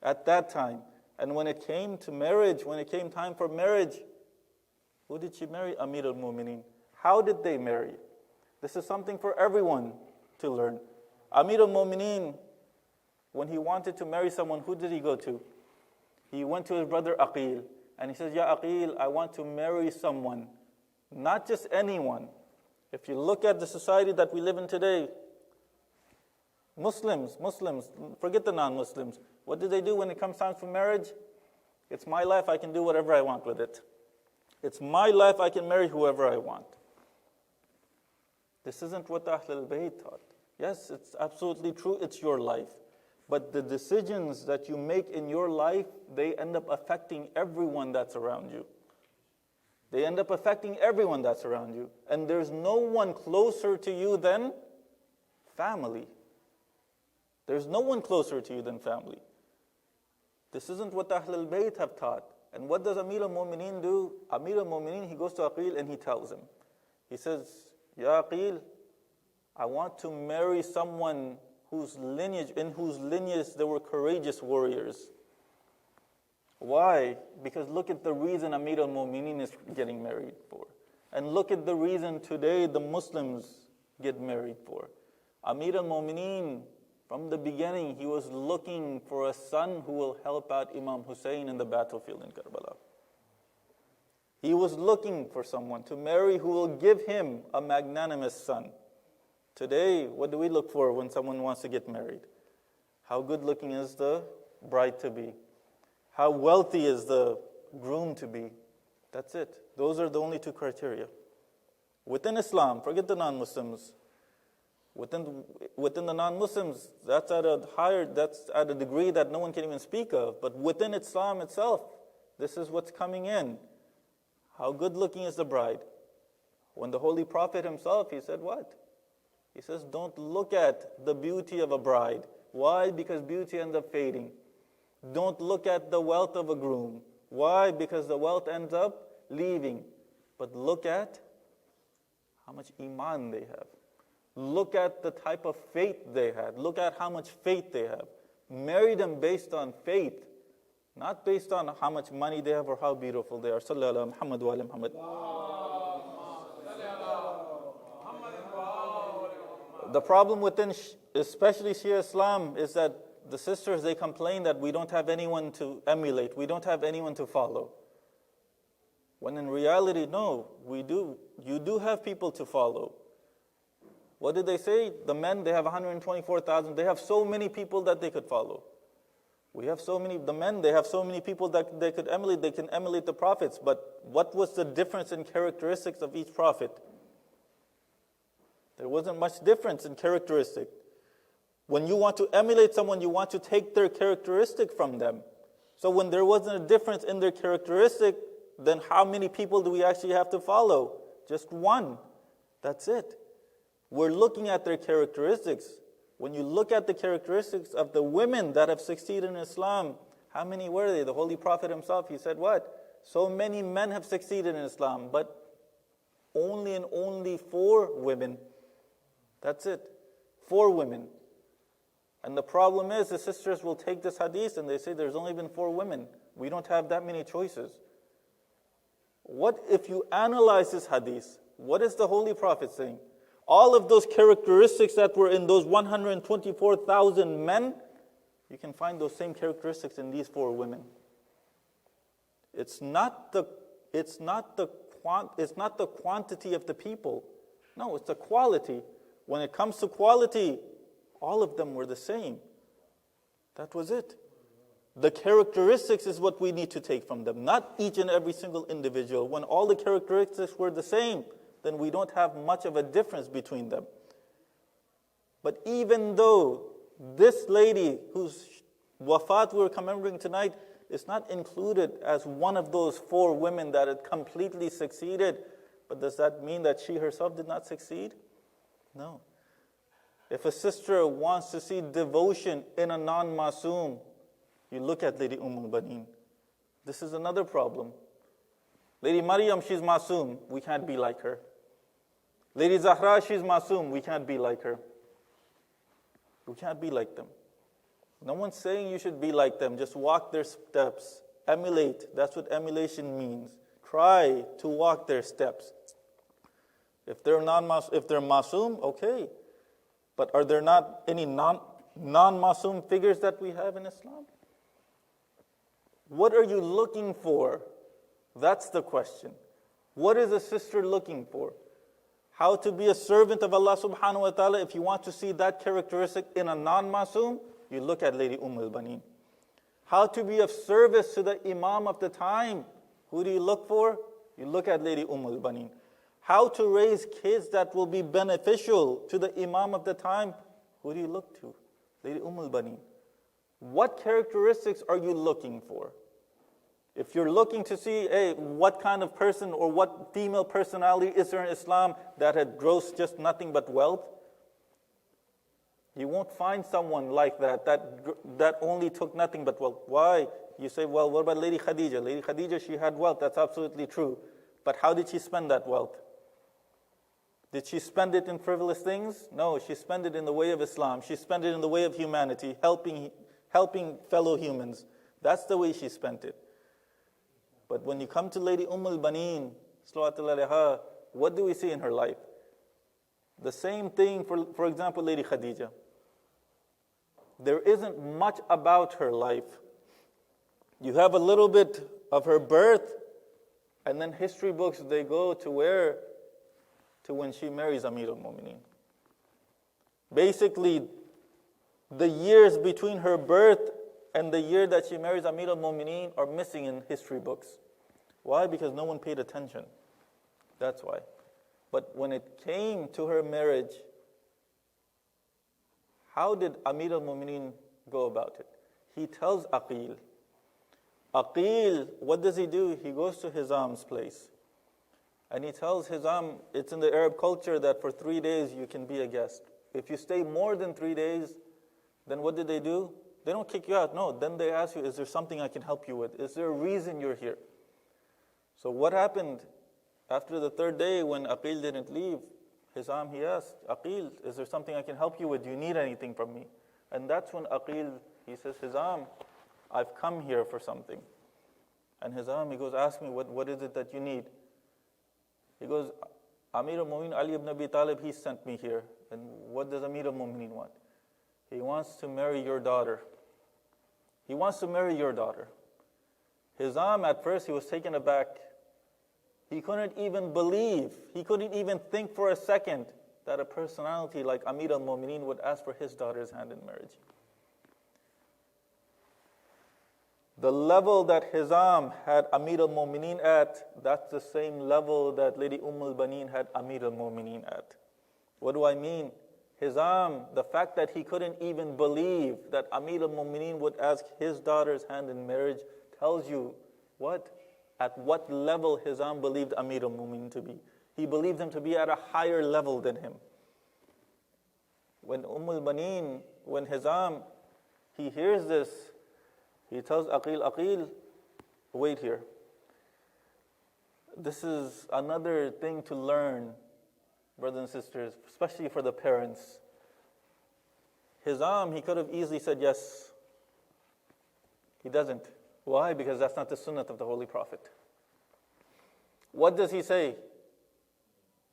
At that time. And when it came to marriage, when it came time for marriage, who did she marry? Amir al-Mu'mineen. How did they marry? This is something for everyone to learn. Amir al-Mu'mineen, when he wanted to marry someone, who did he go to? He went to his brother Aqil. And he says, Ya Aqil, I want to marry someone. Not just anyone. If you look at the society that we live in today, Muslims, forget the non-Muslims. What do they do when it comes time for marriage? It's my life, I can do whatever I want with it. It's my life, I can marry whoever I want. This isn't what Ahlul Bayt taught. Yes, it's absolutely true, it's your life. But the decisions that you make in your life, they end up affecting everyone that's around you. They end up affecting everyone that's around you. And there's no one closer to you than family. There's no one closer to you than family. This isn't what Ahlul Bayt have taught. And what does Amir al-Mu'mineen do? Amir al-Mu'mineen, he goes to Aqil and he tells him. He says, Ya Aqil, I want to marry someone in whose lineage there were courageous warriors. Why? Because look at the reason Amir al-Mu'mineen is getting married for. And look at the reason today the Muslims get married for. Amir al-Mu'mineen, from the beginning, he was looking for a son who will help out Imam Hussein in the battlefield in Karbala. He was looking for someone to marry who will give him a magnanimous son. Today, what do we look for when someone wants to get married? How good looking is the bride to be? How wealthy is the groom to be? That's it. Those are the only two criteria. Within Islam, forget the non-Muslims. Within the non-Muslims, that's at a degree that no one can even speak of. But within Islam itself, this is what's coming in. How good looking is the bride? When the Holy Prophet himself, he said what? He says, don't look at the beauty of a bride. Why? Because beauty ends up fading. Don't look at the wealth of a groom. Why? Because the wealth ends up leaving. But look at how much iman they have. Look at the type of faith they had. Look at how much faith they have. Marry them based on faith, not based on how much money they have or how beautiful they are. Sallallahu Muhammad wa ala Muhammad. The problem within, especially Shia Islam, is that the sisters, they complain that we don't have anyone to emulate. We don't have anyone to follow. When in reality, no, we do. You do have people to follow. What did they say? The men, they have 124,000. They have so many people that they could follow. We have so many, the men, they have so many people that they could emulate. They can emulate the prophets. But what was the difference in characteristics of each prophet? There wasn't much difference in characteristic. When you want to emulate someone, you want to take their characteristic from them. So when there wasn't a difference in their characteristic, then how many people do we actually have to follow? Just one. That's it. We're looking at their characteristics. When you look at the characteristics of the women that have succeeded in Islam, how many were they? The Holy Prophet himself, he said what? So many men have succeeded in Islam, but only 4 women. That's it. 4 women. And the problem is, the sisters will take this hadith and they say there's only been 4 women. We don't have that many choices. What if you analyze this hadith? What is the Holy Prophet saying? All of those characteristics that were in those 124,000 men, you can find those same characteristics in these 4 women. It's not the quantity of the people. No, it's the quality. When it comes to quality, all of them were the same. That was it. The characteristics is what we need to take from them, not each and every single individual. When all the characteristics were the same, then we don't have much of a difference between them. But even though this lady whose wafat we're commemorating tonight is not included as one of those 4 women that had completely succeeded, but does that mean that she herself did not succeed? No. If a sister wants to see devotion in a non-masoom, you look at Lady Umm-ul-Baneen. This is another problem. Lady Maryam, she's masoom. We can't be like her. Lady Zahra, she's masoom. We can't be like her. We can't be like them. No one's saying you should be like them. Just walk their steps. Emulate. That's what emulation means. Try to walk their steps. If they're masoom, okay. But are there not any non-masoom figures that we have in Islam? What are you looking for? That's the question. What is a sister looking for? How to be a servant of Allah subhanahu wa ta'ala. If you want to see that characteristic in a non-masoom, you look at Lady Umm-ul-Baneen. How to be of service to the Imam of the time. Who do you look for? You look at Lady Umm-ul-Baneen. How to raise kids that will be beneficial to the Imam of the time. Who do you look to? Lady Umm-ul-Baneen. What characteristics are you looking for? If you're looking to see, what kind of person or what female personality is there in Islam that had grossed just nothing but wealth, you won't find someone like that only took nothing but wealth. Why? You say, well, what about Lady Khadija? Lady Khadija, she had wealth. That's absolutely true. But how did she spend that wealth? Did she spend it in frivolous things? No, she spent it in the way of Islam. She spent it in the way of humanity, helping fellow humans. That's the way she spent it. But when you come to Lady Umm-ul-Baneen, what do we see in her life? The same thing for example, Lady Khadija. There isn't much about her life. You have a little bit of her birth, and then history books, they go to where? To when she marries Amir al-Mu'mineen. Basically, the years between her birth and the year that she marries Amir al-Mu'mineen are missing in history books. Why? Because no one paid attention. That's why. But when it came to her marriage, how did Amir al-Mu'mineen go about it? He tells Aqil. Aqil, what does he do? He goes to Hizam's place. And he tells Hizam, it's in the Arab culture that for 3 days you can be a guest. If you stay more than 3 days, then what did they do? They don't kick you out. No, then they ask you, is there something I can help you with? Is there a reason you're here? So what happened after the 3rd day when Aqil didn't leave? Hizam, he asked, Aqil, is there something I can help you with? Do you need anything from me? And that's when Aqil, he says, Hizam, I've come here for something. And Hizam, he goes, ask me, what is it that you need? He goes, Amir al-Mu'mineen Ali ibn Abi Talib, he sent me here. And what does Amir al-Mu'mineen want? He wants to marry your daughter. He wants to marry your daughter. Hizam, at first, he was taken aback. He couldn't even believe, he couldn't even think for a second that a personality like Amir al-Mu'mineen would ask for his daughter's hand in marriage. The level that Hizam had Amir al-Mu'mineen at, that's the same level that Lady Umm-ul-Baneen had Amir al-Mu'mineen at. What do I mean? Hizam, the fact that he couldn't even believe that Amir al-Mu'mineen would ask his daughter's hand in marriage tells you what? At what level Hizam believed Amir al-Mu'mineen to be. He believed him to be at a higher level than him. When Umm-ul-Baneen, when Hizam, he hears this, he tells Aqil, Aqil, wait here. This is another thing to learn, brothers and sisters, especially for the parents. Hizam, he could have easily said yes. He doesn't. Why? Because that's not the sunnah of the Holy Prophet. What does he say?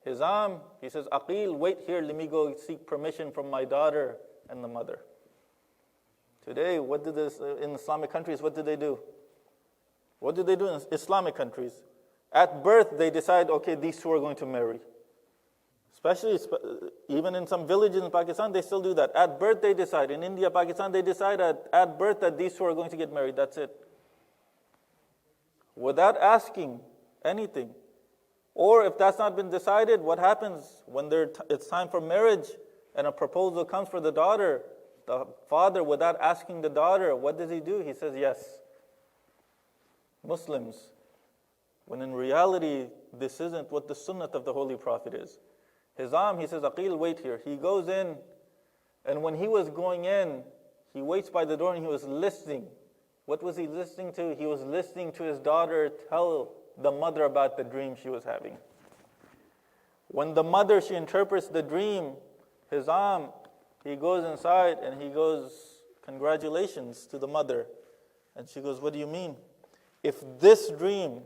Hizam, he says, Aqil, wait here, let me go seek permission from my daughter and the mother. Today, what did this, in Islamic countries, what did they do? What did they do in Islamic countries? At birth, they decide, okay, these two are going to marry. Especially, even in some villages in Pakistan, they still do that. At birth, they decide. In India, Pakistan, they decide at birth that these two are going to get married. That's it. Without asking anything. Or if that's not been decided, what happens when it's time for marriage and a proposal comes for the daughter? The father, without asking the daughter, what does he do? He says yes. Muslims, when in reality, this isn't what the sunnah of the Holy Prophet is. Hizam, he says, Aqil, wait here. He goes in, and when he was going in, he waits by the door and he was listening. What was he listening to? He was listening to his daughter tell the mother about the dream she was having. When the mother, she interprets the dream, Hizam, he goes inside and he goes, congratulations to the mother. And she goes, what do you mean? If this dream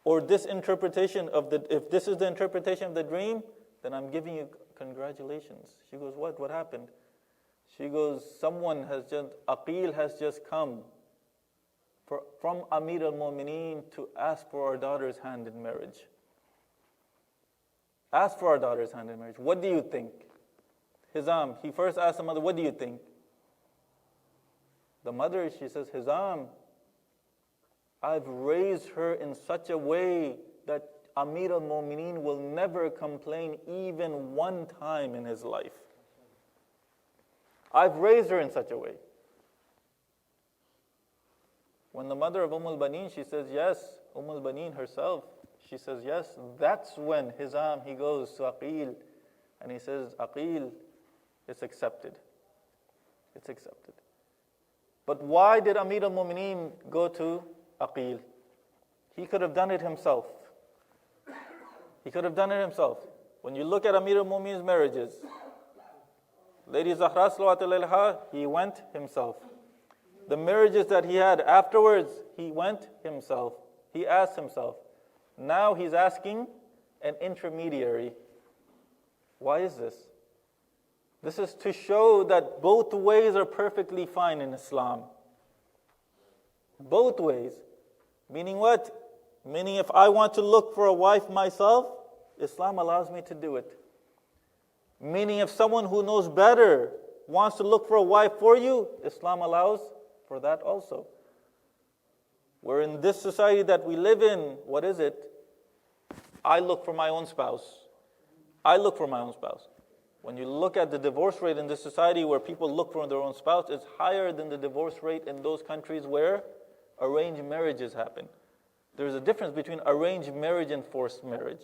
or this interpretation if this is the interpretation of the dream, then I'm giving you congratulations. She goes, what? What happened? She goes, Aqil has just come from Amir al-Mu'mineen to ask for our daughter's hand in marriage. Ask for our daughter's hand in marriage. What do you think? Hizam, he first asked the mother, what do you think? The mother, she says, Hizam, I've raised her in such a way that Amir al-Mu'mineen will never complain even one time in his life. I've raised her in such a way. When the mother of Umm-ul-Baneen, she says yes, Umm-ul-Baneen herself, she says yes, that's when Hizam, he goes to Aqil and he says, Aqil, it's accepted. It's accepted. But why did Amir al-Mu'mineen go to Aqil? He could have done it himself. He could have done it himself. When you look at Amir al-Mu'mineen's marriages, Lady Zahra salawatullahi alayha, he went himself. The marriages that he had afterwards, he went himself. He asked himself. Now he's asking an intermediary. Why is this? This is to show that both ways are perfectly fine in Islam. Both ways. Meaning what? Meaning if I want to look for a wife myself, Islam allows me to do it. Meaning if someone who knows better wants to look for a wife for you, Islam allows for that also. Where in this society that we live in, what is it? I look for my own spouse. I look for my own spouse. When you look at the divorce rate in this society where people look for their own spouse, it's higher than the divorce rate in those countries where arranged marriages happen. There's a difference between arranged marriage and forced marriage.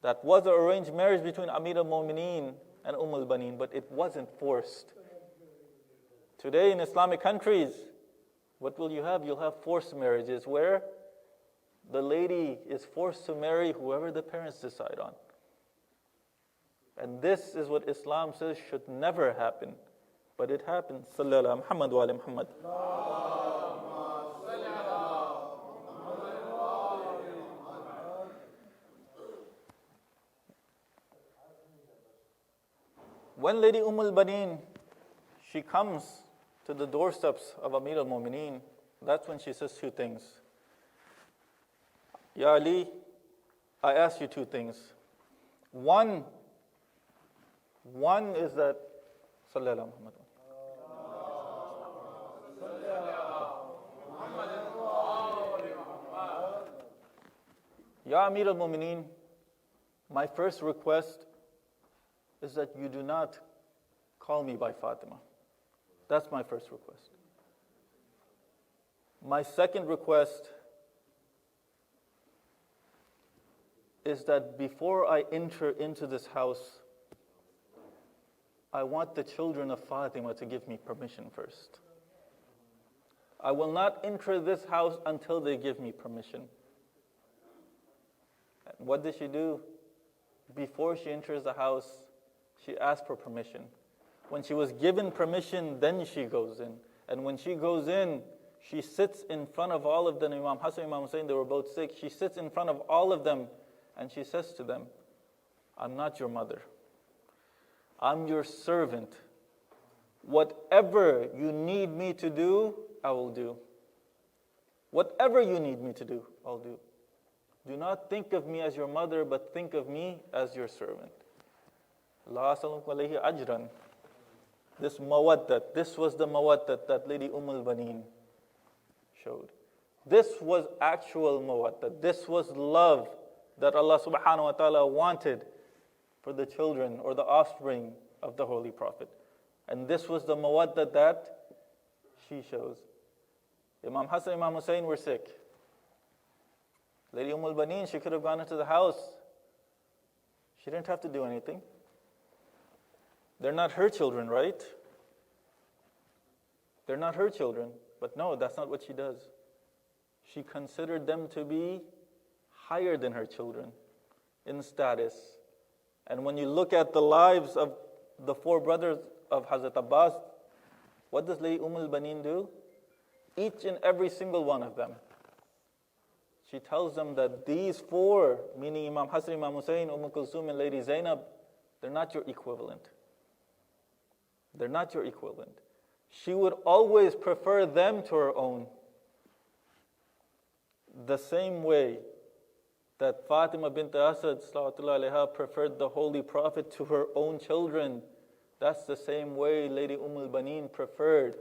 That was an arranged marriage between Umm-ul-Baneen and Umm-ul-Baneen, but it wasn't forced. Today in Islamic countries, what will you have? You'll have forced marriages where the lady is forced to marry whoever the parents decide on. And this is what Islam says should never happen. But it happens. Sallallahu Muhammad wa ala Muhammad. When Lady Umm-ul-Baneen, she comes to the doorsteps of Amir al-Mu'mineen, that's when she says two things. Ya Ali, I ask you two things. One is that, Sallallahu Muhammad. Ya Amir al-Mu'mineen, my first request is that you do not call me by Fatima. That's my first request. My second request is that before I enter into this house, I want the children of Fatima to give me permission first. I will not enter this house until they give me permission. And what did she do? Before she enters the house, she asked for permission. When she was given permission, then she goes in. And when she goes in, she sits in front of all of them. Imam Hassan and Imam Hussein, they were both sick. She sits in front of all of them and she says to them, I'm not your mother. I'm your servant. Whatever you need me to do, I will do. Whatever you need me to do, I'll do. Do not think of me as your mother, but think of me as your servant. La as'alukum alayhi ajran. This mawaddat, this was the mawaddat that Lady Umm-ul-Baneen showed. This was actual mawaddat. This was love that Allah subhanahu wa ta'ala wanted for the children or the offspring of the Holy Prophet. And this was the mawaddat that she shows. Imam Hassan and Imam Hussein were sick. Lady Umm-ul-Baneen, she could have gone into the house. She didn't have to do anything. They're not her children, right? They're not her children. But no, that's not what she does. She considered them to be higher than her children in status. And when you look at the lives of the four brothers of Hazrat Abbas, what does Lady Umm-ul-Baneen do? Each and every single one of them. She tells them that these four, meaning Imam Hassan, Imam Hussein, Kulthum, and Lady Zainab, they're not your equivalent. They're not your equivalent. She would always prefer them to her own. The same way that Fatima bint Asad preferred the Holy Prophet to her own children, that's the same way Lady Umm-ul-Baneen preferred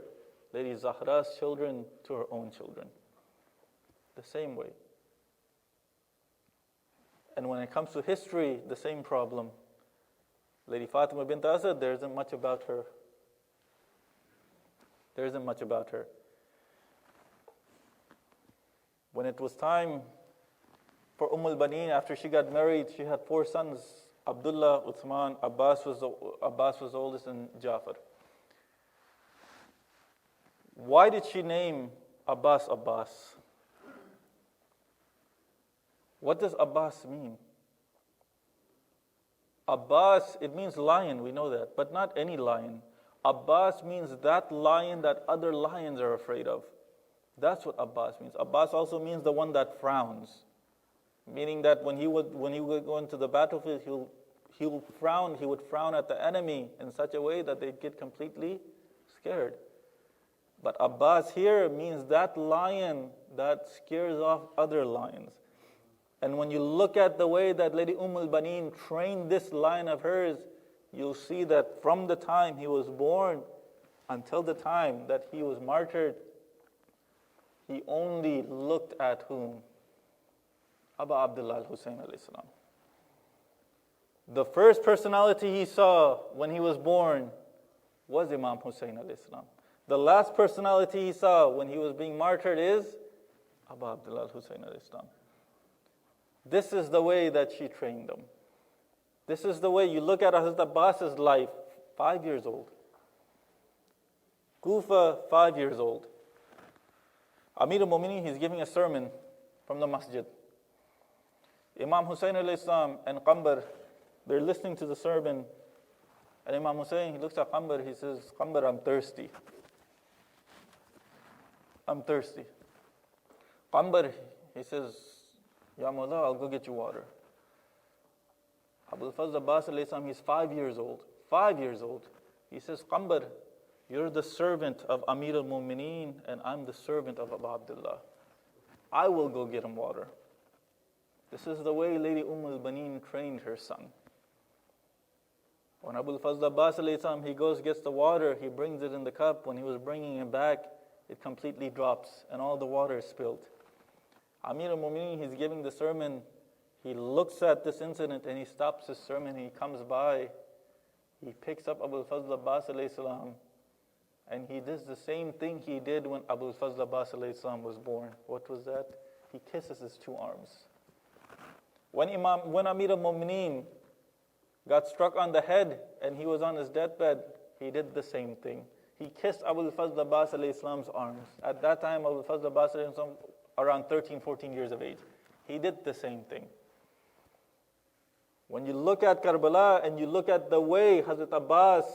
Lady Zahra's children to her own children. The same way. And when it comes to history, the same problem. Lady Fatima bint Asad, there isn't much about her. There isn't much about her. When it was time for Umm-ul-Baneen, after she got married, she had four sons. Abdullah, Uthman, Abbas was the oldest, and Jafar. Why did she name Abbas Abbas? What does Abbas mean? Abbas, it means lion, we know that, but not any lion. Abbas means that lion that other lions are afraid of. That's what Abbas means. Abbas also means the one that frowns, meaning that when he would go into the battlefield, he would frown at the enemy in such a way that they'd get completely scared. But Abbas here means that lion that scares off other lions. And when you look at the way that Lady Umm-ul-Baneen trained this lion of hers, you'll see that from the time he was born until the time that he was martyred, he only looked at whom? Abu Abdullah al-Hussein alayhi salam. The first personality he saw when he was born was Imam Hussein alayhi salam. The last personality he saw when he was being martyred is Abu Abdullah al-Hussein alayhi salam. This is the way that she trained them. This is the way you look at Hazrat Abbas's life, 5 years old. Kufa, 5 years old. Amir al-Mu'mineen, he's giving a sermon from the masjid. Imam Hussein alayhi salam and Qambar, they're listening to the sermon. And Imam Hussein, he looks at Qambar, he says, Qambar, I'm thirsty. I'm thirsty. Qambar, he says, Ya Mullah, I'll go get you water. Abul Fazl Abbas alayhi salam, he's 5 years old. 5 years old. He says, Qambar, you're the servant of Amir al-Mu'mineen and I'm the servant of Abu Abdullah. I will go get him water. This is the way Lady Umm-ul-Baneen trained her son. When Abul Fazl Abbas alayhi salam, he goes, gets the water, he brings it in the cup. When he was bringing it back, it completely drops and all the water is spilled. Amir al-Mu'mineen, he's giving the sermon. He looks at this incident and he stops his sermon. He comes by. He picks up Abul Fazl Abbas alayhi salam and he does the same thing he did when Abul Fazl Abbas alayhi salam was born. What was that? He kisses his two arms. When Amir al-Mu'mineen got struck on the head and he was on his deathbed, he did the same thing. He kissed Abul Fazl Abbas alayhi salam's arms. At that time, Abul Fazl Abbas alayhi salam around 13, 14 years of age. He did the same thing. When you look at Karbala and you look at the way Hazrat Abbas,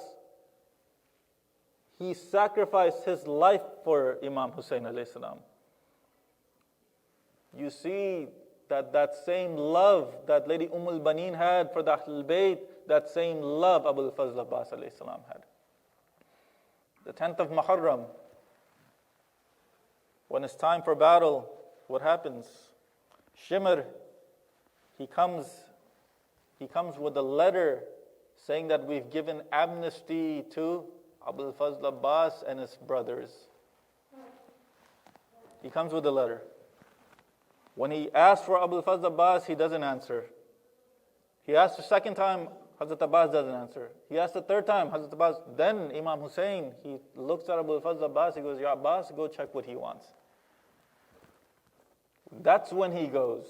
he sacrificed his life for Imam Hussein alayhi salam. You see that same love that Lady Umm-ul-Baneen had for the Ahlul Bayt, that same love Abul Fazl Abbas alayhi salam had. The 10th of Muharram, when it's time for battle, what happens? Shimr, he comes with a letter saying that we've given amnesty to Abul Fazl Abbas and his brothers. He comes with a letter. When he asks for Abul Fazl Abbas, he doesn't answer. He asks the second time, Hazrat Abbas doesn't answer. He asks the third time, Hazrat Abbas. Then Imam Hussein, he looks at Abul Fazl Abbas, he goes, Ya Abbas, go check what he wants. That's when he goes.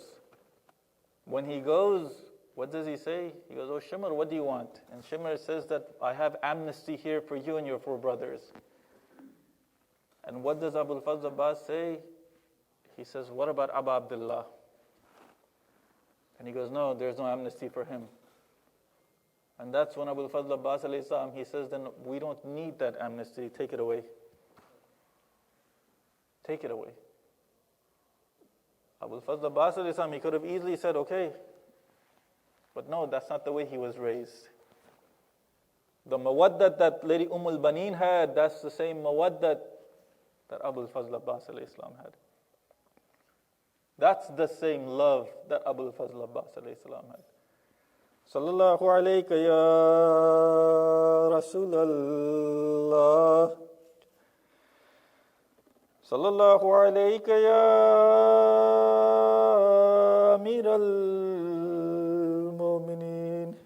When he goes, what does he say? He goes, oh Shimr, what do you want? And Shimr says that I have amnesty here for you and your 4 brothers. And what does Abul Fazl Abbas say? He says, what about Abu Abdullah? And he goes, no, there's no amnesty for him. And that's when Abul Fazl Abbas alayhi salam, he says, then we don't need that amnesty, take it away. Take it away. Abul Fazl Abbas alayhi salam, he could have easily said, okay. But no, that's not the way he was raised. The mawaddat that Lady Umm-ul-Baneen had, that's the same mawaddat that Abul Fazl Abbas alayhi salam had. That's the same love that Abul Fazl Abbas alayhi salam had. Sallallahu alayka ya Rasulallah. Sallallahu alayka ya Amir al-Mu'mineen.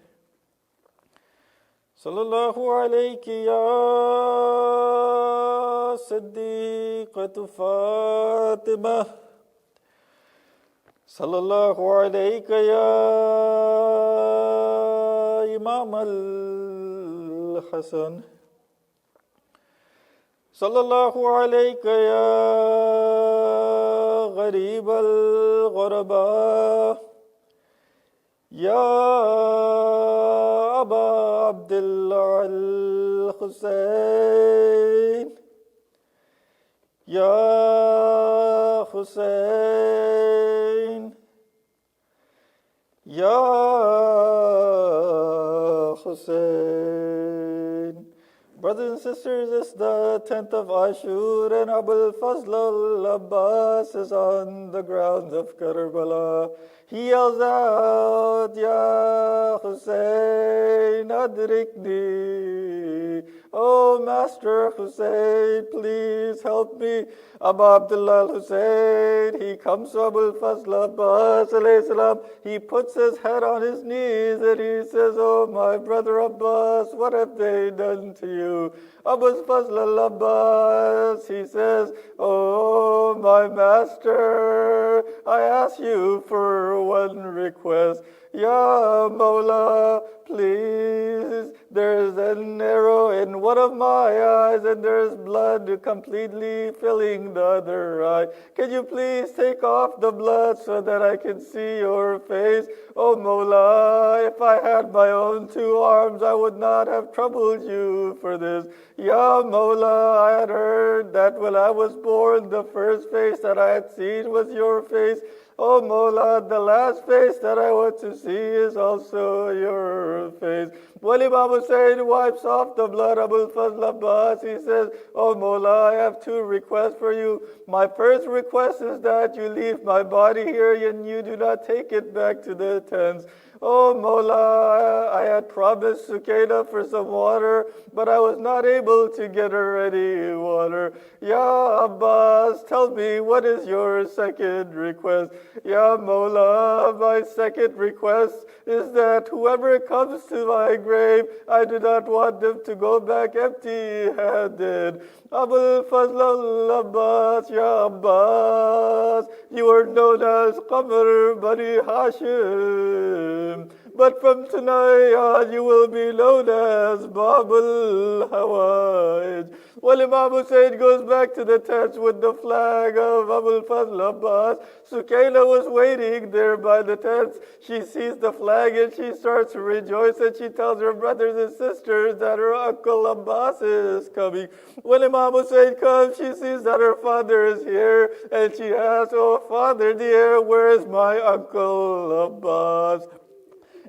Sallallahu alayka ya Siddiqatu Fatimah. Sallallahu alayka ya Imam al-Hasan. Sallallahu alayka ya Gharib al-Ghuraba. Ya Aba Abdullah al-Hussein. Ya Hussein. Ya Hussein. Brothers and sisters, it's the 10th of Ashur and Abul Fazl al-Abbas is on the grounds of Karbala. He yells out, Ya Hussein, adrikni. Oh, Master Hussein, please help me. Abu Abdullah al-Hussein, he comes to Abul Fazl Abbas alayhi salam. He puts his head on his knees and he says, Oh, my brother Abbas, what have they done to you? Abul Fazl al-Abbas, he says, Oh, my master, I ask you for one request. Ya Mawla, please, there's an arrow in one of my eyes and there's blood completely filling the other eye. Can you please take off the blood so that I can see your face? Oh Mawla, if I had my own two arms, I would not have troubled you for this. Ya Mawla, I had heard that when I was born, the first face that I had seen was your face. Oh Mawla, the last face that I want to see is also your face. When Imam Hussein wipes off the blood of Abul Fazl Abbas, he says, Oh Mawla, I have two requests for you. My first request is that you leave my body here and you do not take it back to the tents. Oh Mawla, I had promised Sukaina for some water, but I was not able to get her any water. Ya Abbas, tell me, what is your second request? Ya Mawla, my second request is that whoever comes to my grave, I do not want them to go back empty-handed. Abul Fazl al-Abbas, Ya Abbas, you are known as Qamar Bani Hashim. But from tonight on, you will be known as Babul Hawaj. Well, Imam Hussein goes back to the tents with the flag of Abul Fazl Abbas. Sukaina was waiting there by the tents. She sees the flag and she starts to rejoice and she tells her brothers and sisters that her uncle Abbas is coming. When Imam Hussein comes, she sees that her father is here and she asks, Oh, father dear, where is my uncle Abbas?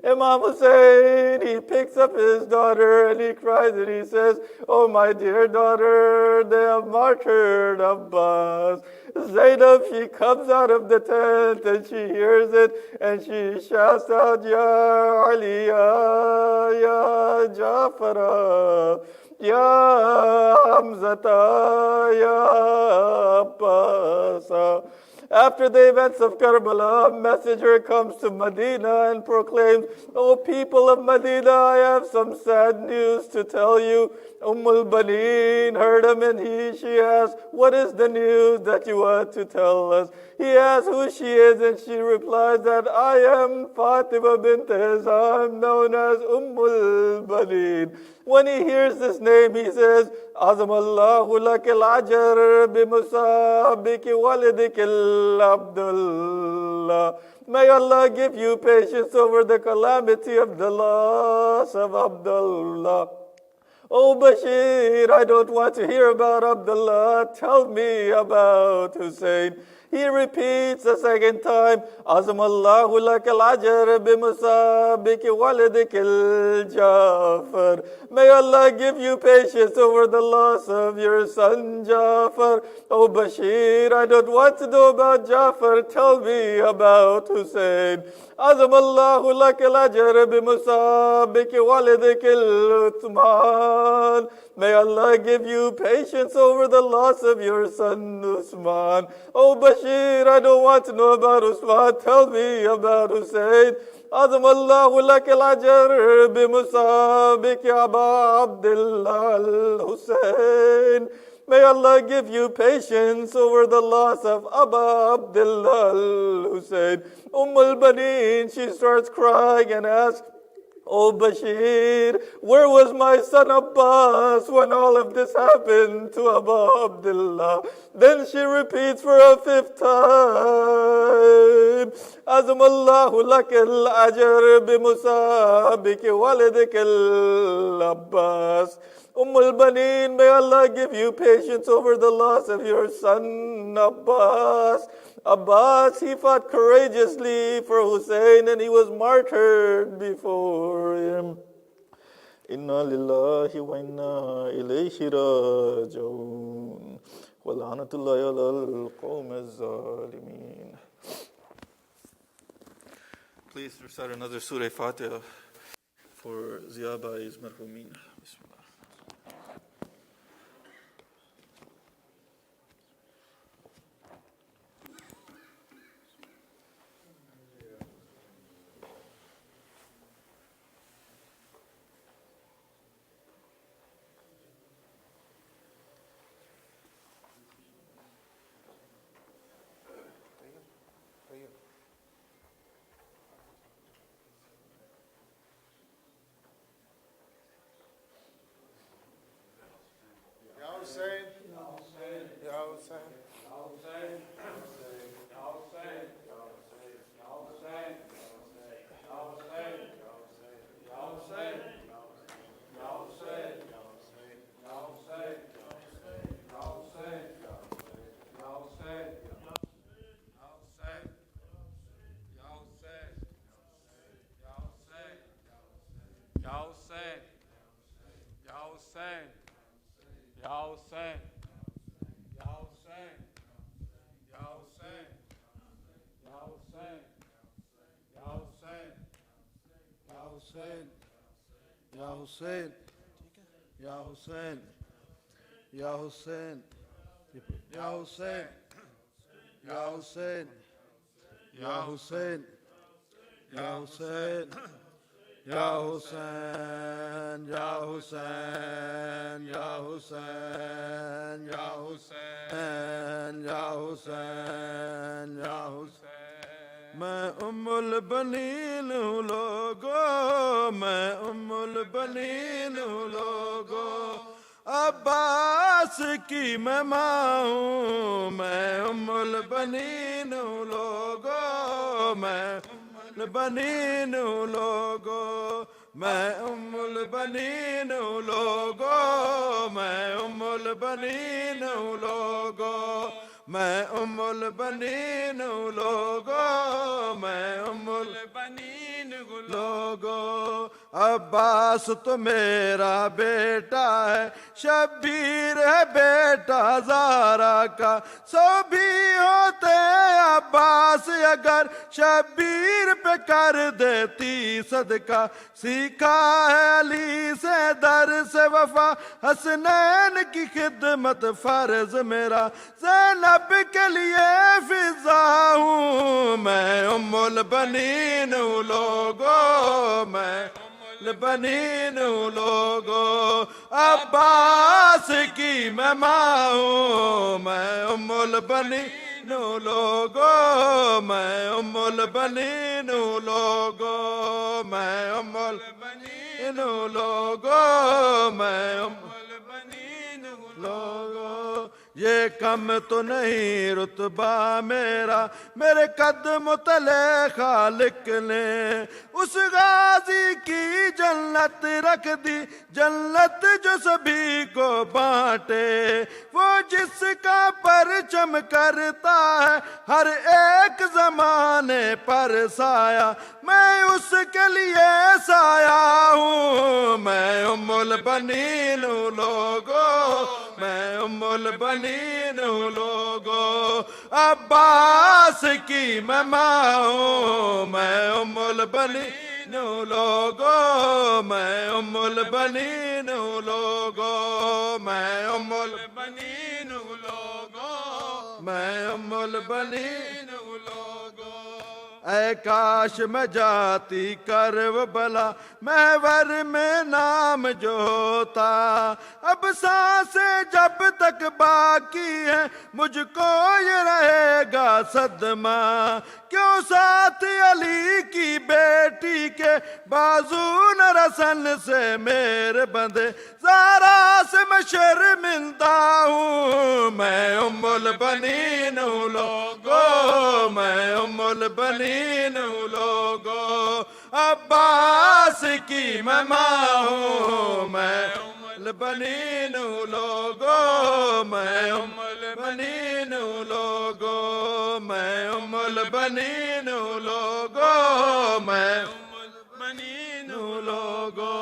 Imam Hussein, he picks up his daughter and he cries and he says, Oh, my dear daughter, they have martyred Abbas. Zainab, she comes out of the tent and she hears it and she shouts out, Ya Ali, Ya Jafara, Ya Hamzata, Ya Abbas. After the events of Karbala, a messenger comes to Medina and proclaims, O people of Medina, I have some sad news to tell you. Umm-ul-Baneen heard him and she asked, What is the news that you want to tell us? He asks who she is and she replies that I am Fatima bint Hizam, known as Umm-ul-Baneen. When he hears this name, he says, Azamallahu lakil ajar bimusabiki walidikil Abdullah. May Allah give you patience over the calamity of the loss of Abdullah. Oh Bashir, I don't want to hear about Abdullah. Tell me about Hussein. He repeats a second time, Azamallahu lakal ajar bimusabiki walidikil Jafar. May Allah give you patience over the loss of your son Jafar. Oh Bashir, I don't want to know about Jafar. Tell me about Hussein. Azamallahu lakal ajar bimusabiki walidikil Uthman. May Allah give you patience over the loss of your son Usman. Oh Bashir, I don't want to know about Usman. Tell me about Hussein. Azamallahu lakal ajar bimusabiki Aba Abdullah al-Hussein. May Allah give you patience over the loss of Aba Abdullah al-Hussein. Umm-ul-Baneen, she starts crying and asks, Oh Bashir, where was my son Abbas when all of this happened to Abu Abdullah? Then she repeats for a fifth time, Azamallahu lakal ajar bimusabiki walidikil Abbas. Umm-ul-Baneen, may Allah give you patience over the loss of your son Abbas. Abbas, he fought courageously for Hussein and he was martyred before him. إنا لله وإنا إليه راجعون ولعنة الله على القوم الظالمين. Please recite another Surah Fatiha for Ziya Bai's marhumeen. Bismillah. حسین یا حسین یا حسین یا حسین یا حسین یا حسین یا حسین یا حسین یا حسین یا حسین یا حسین یا حسین یا حسین میں ام البنین ہوں لوگو میں ام البنین ہوں لوگو عباس کی میں ماں ہوں میں ام البنین ہوں لوگو میں ام البنین ہوں لوگو میں ام البنین ہوں لوگو میں ام البنین ہوں لوگو میں ام البنین ہوں لوگو میں ام البنین ہوں لوگو عباس تو میرا بیٹا ہے شبیر ہے بیٹا زارا کا سو بھی ہوتے عباس اگر شبیر پہ کر دیتی صدقہ سیکھا ہے علی سے در سے وفا حسنین کی خدمت فرض میرا زینب کے لیے فضا ہوں میں ام البنین ہوں لوگو میں البنین ہوں لوگو عباس کی میں ماں ہوں میں ام البنین ہوں لوگو میں ام البنین ہوں لوگو میں ام البنین ہوں لوگو میں ام البنین ہوں لوگو یہ کم تو نہیں رتبہ میرا میرے قدم تلے خالق نے اس غازی کی جنت رکھ دی جنت جو سبھی کو بانٹے وہ جس کا پرچم کرتا ہے ہر ایک زمانے پر سایہ میں اس کے لیے سایہ ہوں میں ام البنین ہوں لوگو میں ام البنین ہوں لوگو عباس کی میں ماں ہوں میں ام البنین ہوں لوگو میں ام البنین ہوں لوگو میں ام البنین ہوں لوگو میں ام البنین ہوں لوگو اے کاش میں جاتی کربلا محور میں نام جو ہوتا اب سانسیں جب تک باقی ہیں مجھ کو یہ رہے گا صدمہ کیوں ساتھ علی کی بیٹی کے بازو نہ رسن سے میرے بندے زارا سے میں شرمندہ ہوں میں ام البنین ہوں لوگو میں ام البنین ہوں لوگو عباس کی میں ماں ہوں میں ام البنین ہوں لوگو میں ام البنین ہوں لوگو میں ام البنین ہوں لوگو میں ام البنین ہوں لوگو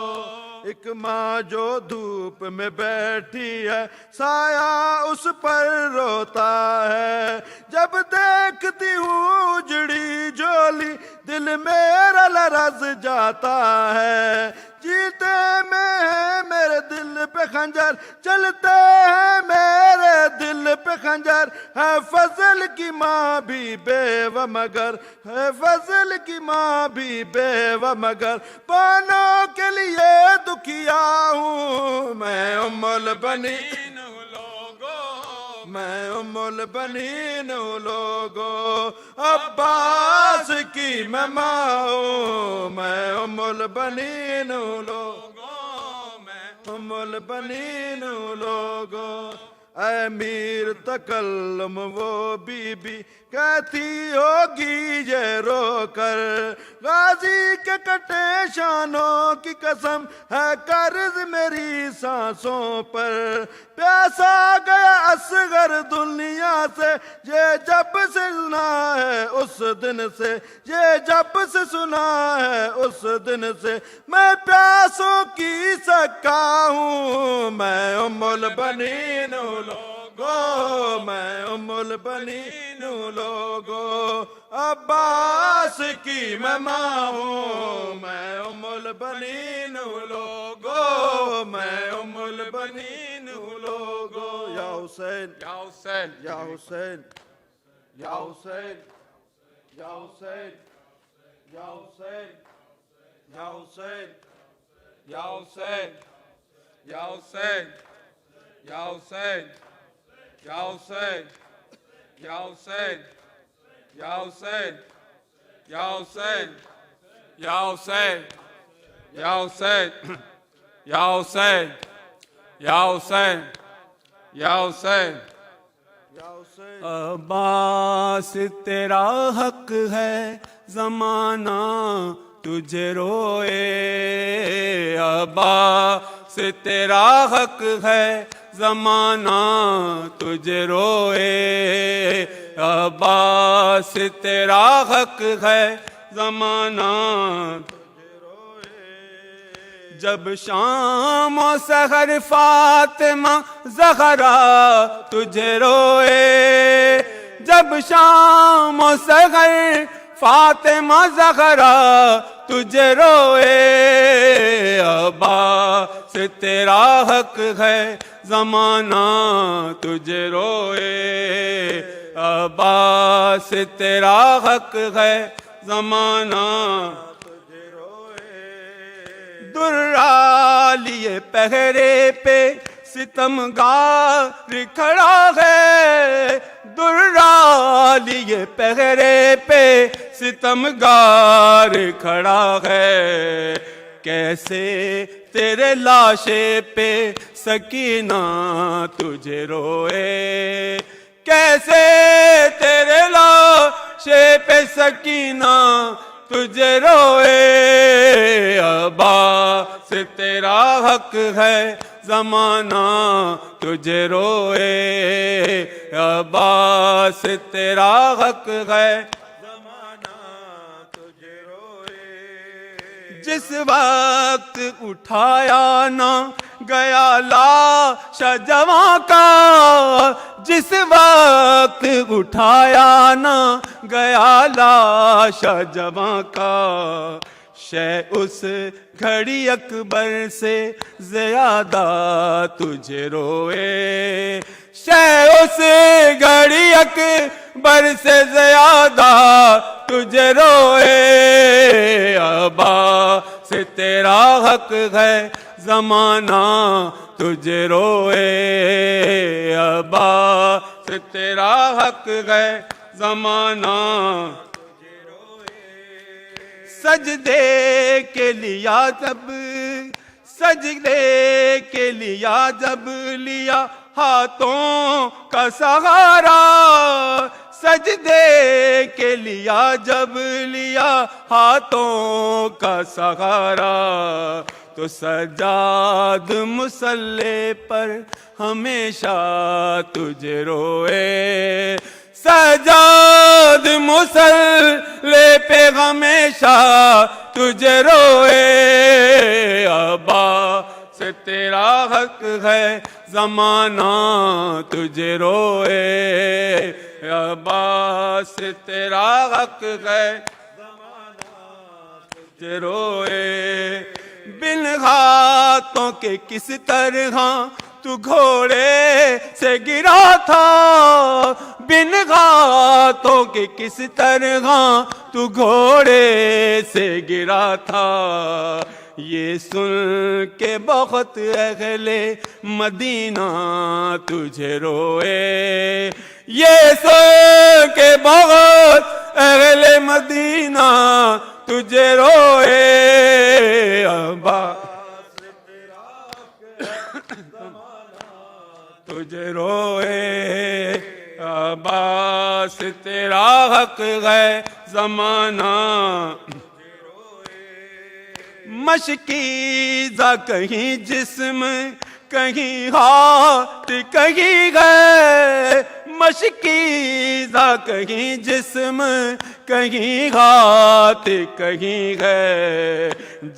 ایک ماں جو دھوپ میں بیٹھی ہے سایہ اس پر روتا ہے. جب دیکھتی ہوں اجڑی جھولی دل میرا لرز جاتا ہے. جیتے میں ہے میرے دل پہ خنجر چلتے ہیں میرے دل پہ خنجر. ہے فضل کی ماں بھی بیوہ مگر ہے فضل کی ماں بھی بیوہ مگر پانوں کے لیے دکھیا ہوں. میں ام البنین ہوں لوگو میں ام البنین ہوں لوگو. عباس کی میں ماں ہوں میں ام البنین ہوں لوگو میں ام البنین ہوں لوگو. اے میر تکلم وہ بی بی کہتی ہوگی یہ رو کر غازی کے کٹے شانوں کی قسم ہے قرض میری سانسوں پر. پیاسا گیا اصغر دنیا سے یہ جب سے سنا ہے اس دن سے یہ جب سے سنا ہے اس دن سے میں پیاسوں کی سکا ہوں. میں ام البنین ہوں لوگو میں ام البنین ہوں لوگو. عباس کی میں ماں ہوں میں ام البنین ہوں لوگو میں ام البنین ہوں لوگو. یا حسین یا حسین یا حسین یا حسین یا حسین یا حسین یا حسین یا حسین یا حسین یا حسین یا حسین یا حسین یا حسین یا حسین یا حسین یا حسین یا حسین یا حسین یا حسین. عباس تیرا حق ہے زمانہ تجھے روئے. عباس تیرا حق ہے زمانہ تجھے روئے. عباس تیرا حق ہے زمانہ جب شام و سحر فاطمہ زہرا تجھے روئے. جب شام و سحر فاطمہ زہرا تجھے روئے. عباس تیرا حق ہے زمانہ تجھے روئے. عباس تیرا حق ہے زمانہ درا لیے پہرے پہ ستمگار کھڑا ہے. درا لیے پہرے پہ ستمگار کھڑا ہے. کیسے تیرے لاشے پہ سکینہ تجھے روئے. کیسے تیرے لاشے پہ سکینہ تجھے روئے. عباس تیرا حق ہے زمانہ تجھے روئے. عباس تیرا حق ہے زمانہ تجھے روئے. جس وقت اٹھایا نہ گیا لاش جواں کا جس وقت اٹھایا نہ گیا لاش جواں کا شے اس گھڑی اکبر سے زیادہ تجھے روئے. شے اس گھڑی اکبر سے زیادہ تجھے روئے. عباس تیرا حق ہے زمانہ تجھے روئے. عباس تیرا حق ہے زمانہ سجدے کے لیا جب سجدے کے لیا جب لیا ہاتھوں کا سہارا. سجدے کے لیا جب لیا ہاتھوں کا سہارا. تو سجاد مصلی پر ہمیشہ تجھے روئے. سجاد مصلی پہ ہمیشہ تجھے روئے. عباس تیرا حق ہے زمانہ تجھے روئے، عباس تیرا حق ہے تجھے روئے، بن ہاتھوں کے کس طرح تو گھوڑے سے گرا تھا، بن ہاتھوں کے کس طرح تو گھوڑے سے گرا تھا، یہ سن کے بہت اہل مدینہ تجھے روئے، یہ سن کے بہت اہل مدینہ تجھے روئے، تجھے روئے، عباس تیرا حق ہے زمانہ، مشکیزہ کہیں جسم کہیں ہاتھ کہیں گئے، مشکیزہ کہیں جسم کہیں ہاتھ کہیں گئے،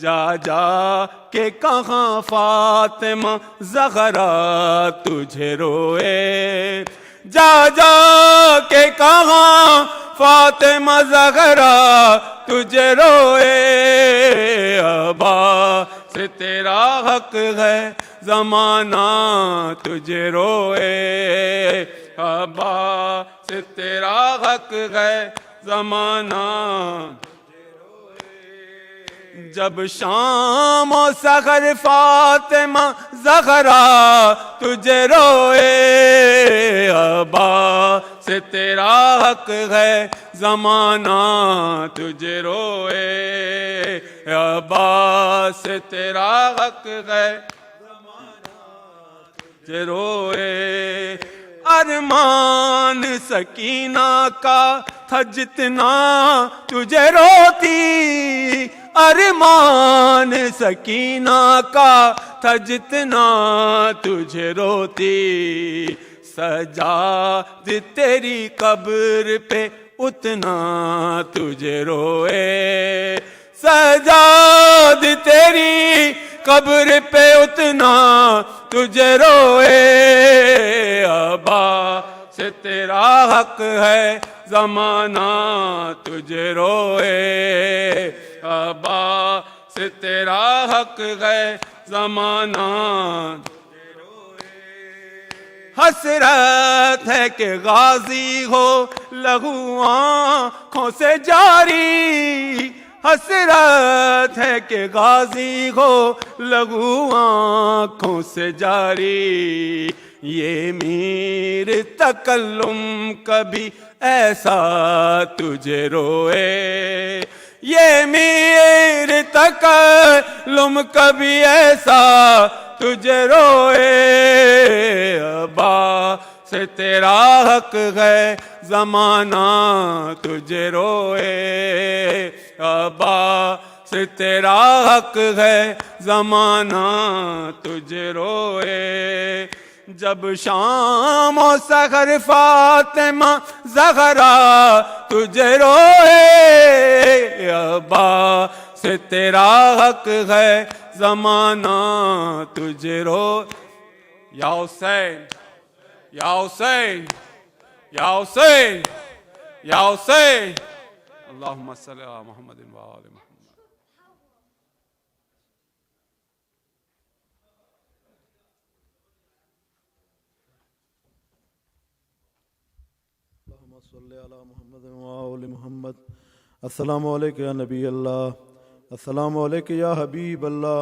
جا جا کے کہاں فاطمہ زہرا تجھے روئے، جا جا کے کہاں فاطمہ زہرا تجھے روئے، عباس تیرا حق ہے زمانہ تجھے روئے، عباس تیرا حق ہے زمانہ، جب شام و سحر فاطمہ زہرا تجھے روئے، عباس تیرا حق ہے زمانہ تجھے روئے، عباس تیرا حق ہے تجھے روئے، ارمان سکینہ کا تھا جتنا تجھے روتی، ارمان سکینہ کا تھا جتنا تجھے روتی، سجاد تیری قبر پہ اتنا تجھے روئے، سجاد تیری قبر پہ اتنا تجھے روئے، عباس تیرا حق ہے زمانہ تجھے روئے، عباس تیرا حق ہے زمانہ، حسرت ہے کہ غازی ہو لہو آنکھوں سے جاری، حسرت ہے کہ غازی ہو لہو آنکھوں سے جاری، یہ میر تکلم کبھی ایسا تجھے روئے، یہ میر تکلم کبھی ایسا تجھے روئے، عباس تیرا حق ہے زمانہ تجھے روئے، عباس تیرا حق ہے زمانہ تجھے روئے، جب شام و سحر فاطمہ زہرا تجھے روئے، عباس تیرا حق ہے زمانہ تجھے روئے، یا حسین یا حسین یا حسین یا حسین، اللہم صلی علی محمد و آل محمد۔ اللہم صلی علی محمد و آل محمد۔ السلام علیکم یا نبی اللہ، السلام علیکم یا حبیب اللہ،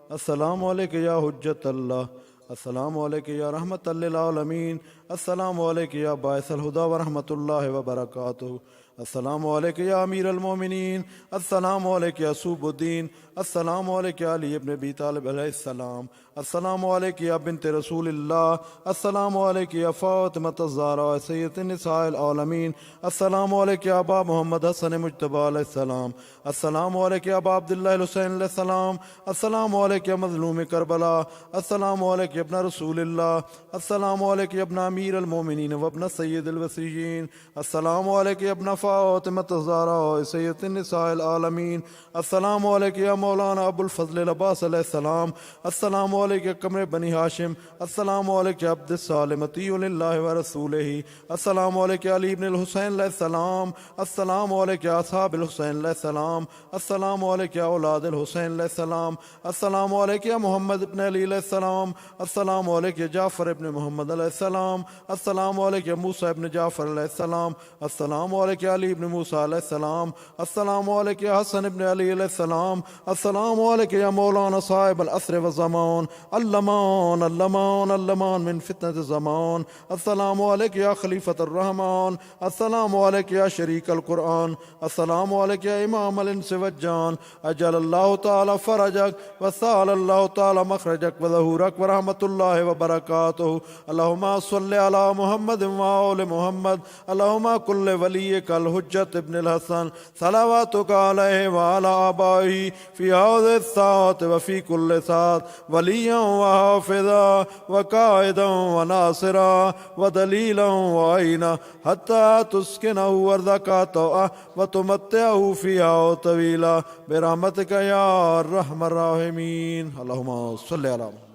السلام علیکم یا حجت اللہ، السلام علیکم یا رحمت للعالمین، السلام علیکم یا باعث الہدا ورحمۃ اللہ وبرکاتہ، السلام علیکم یا امیر المومنین، السلام علیکم یا صوب الدین، السلام علیکم یا علی ابن ابی طالب علیہ السلام، السلام علیکم یا بنت رسول اللہ، السلام علیکم یا فاطمہ الزہراء سیدۃ النساء العالمین، السلام علیکم یا ابا محمد حسن مجتبی علیہ السلام، السلام علیکم یا ابا عبداللہ الحسین علیہ السلام، السلام علیکم یا مظلوم کربلا، السلام علیکم یا ابن رسول اللہ، السلام علیکم یا ابن امیر المومنین و ابن سید الوصیین، السلام علیکم یا ابن فاطمة الزهراء سيدة النساء العالمين. السلام عليك يا مولانا أبو الفضل العباس عليه السلام. السلام عليك يا قمر بني هاشم. السلام عليك يا عبد الصالح مطيع لله ورسوله. السلام عليك يا علي بن الحسين عليه السلام. السلام عليك يا أصحاب الحسين عليه السلام. السلام عليك يا أولاد الحسين عليه السلام. السلام عليك يا محمد بن علي عليه السلام. السلام عليك يا جعفر بن محمد عليه السلام. السلام عليك يا موسى بن جعفر عليه السلام. السلام عليك يا علي بن موسى عليه السلام. السلام عليك يا حسن بن علي عليه السلام. السلام عليك يا مولانا صاحب العصر والزمان اللمان اللمان اللمان من فتنة الزمان. السلام عليك يا خليفة الرحمن. السلام عليك يا شريك القرآن. السلام عليك يا إمام الإنس والجان. أجل الله تعالى فرجك وسال الله تعالى مخرجك وظهورك ورحمة الله وبركاته. اللهم صل على محمد وآل محمد. اللهم كل وليك الحجة ابن الحسن صلواتك عليه وعلى آبائه في هذه الساعة وفي كل ساعة وليا وحافظا وقائدا وناصرا ودليلا وعينا حتى تسكنه أرضك طوعا وتمتعه فيها طويلا برحمتك يا أرحم الراحمين. اللهم صل على محمد.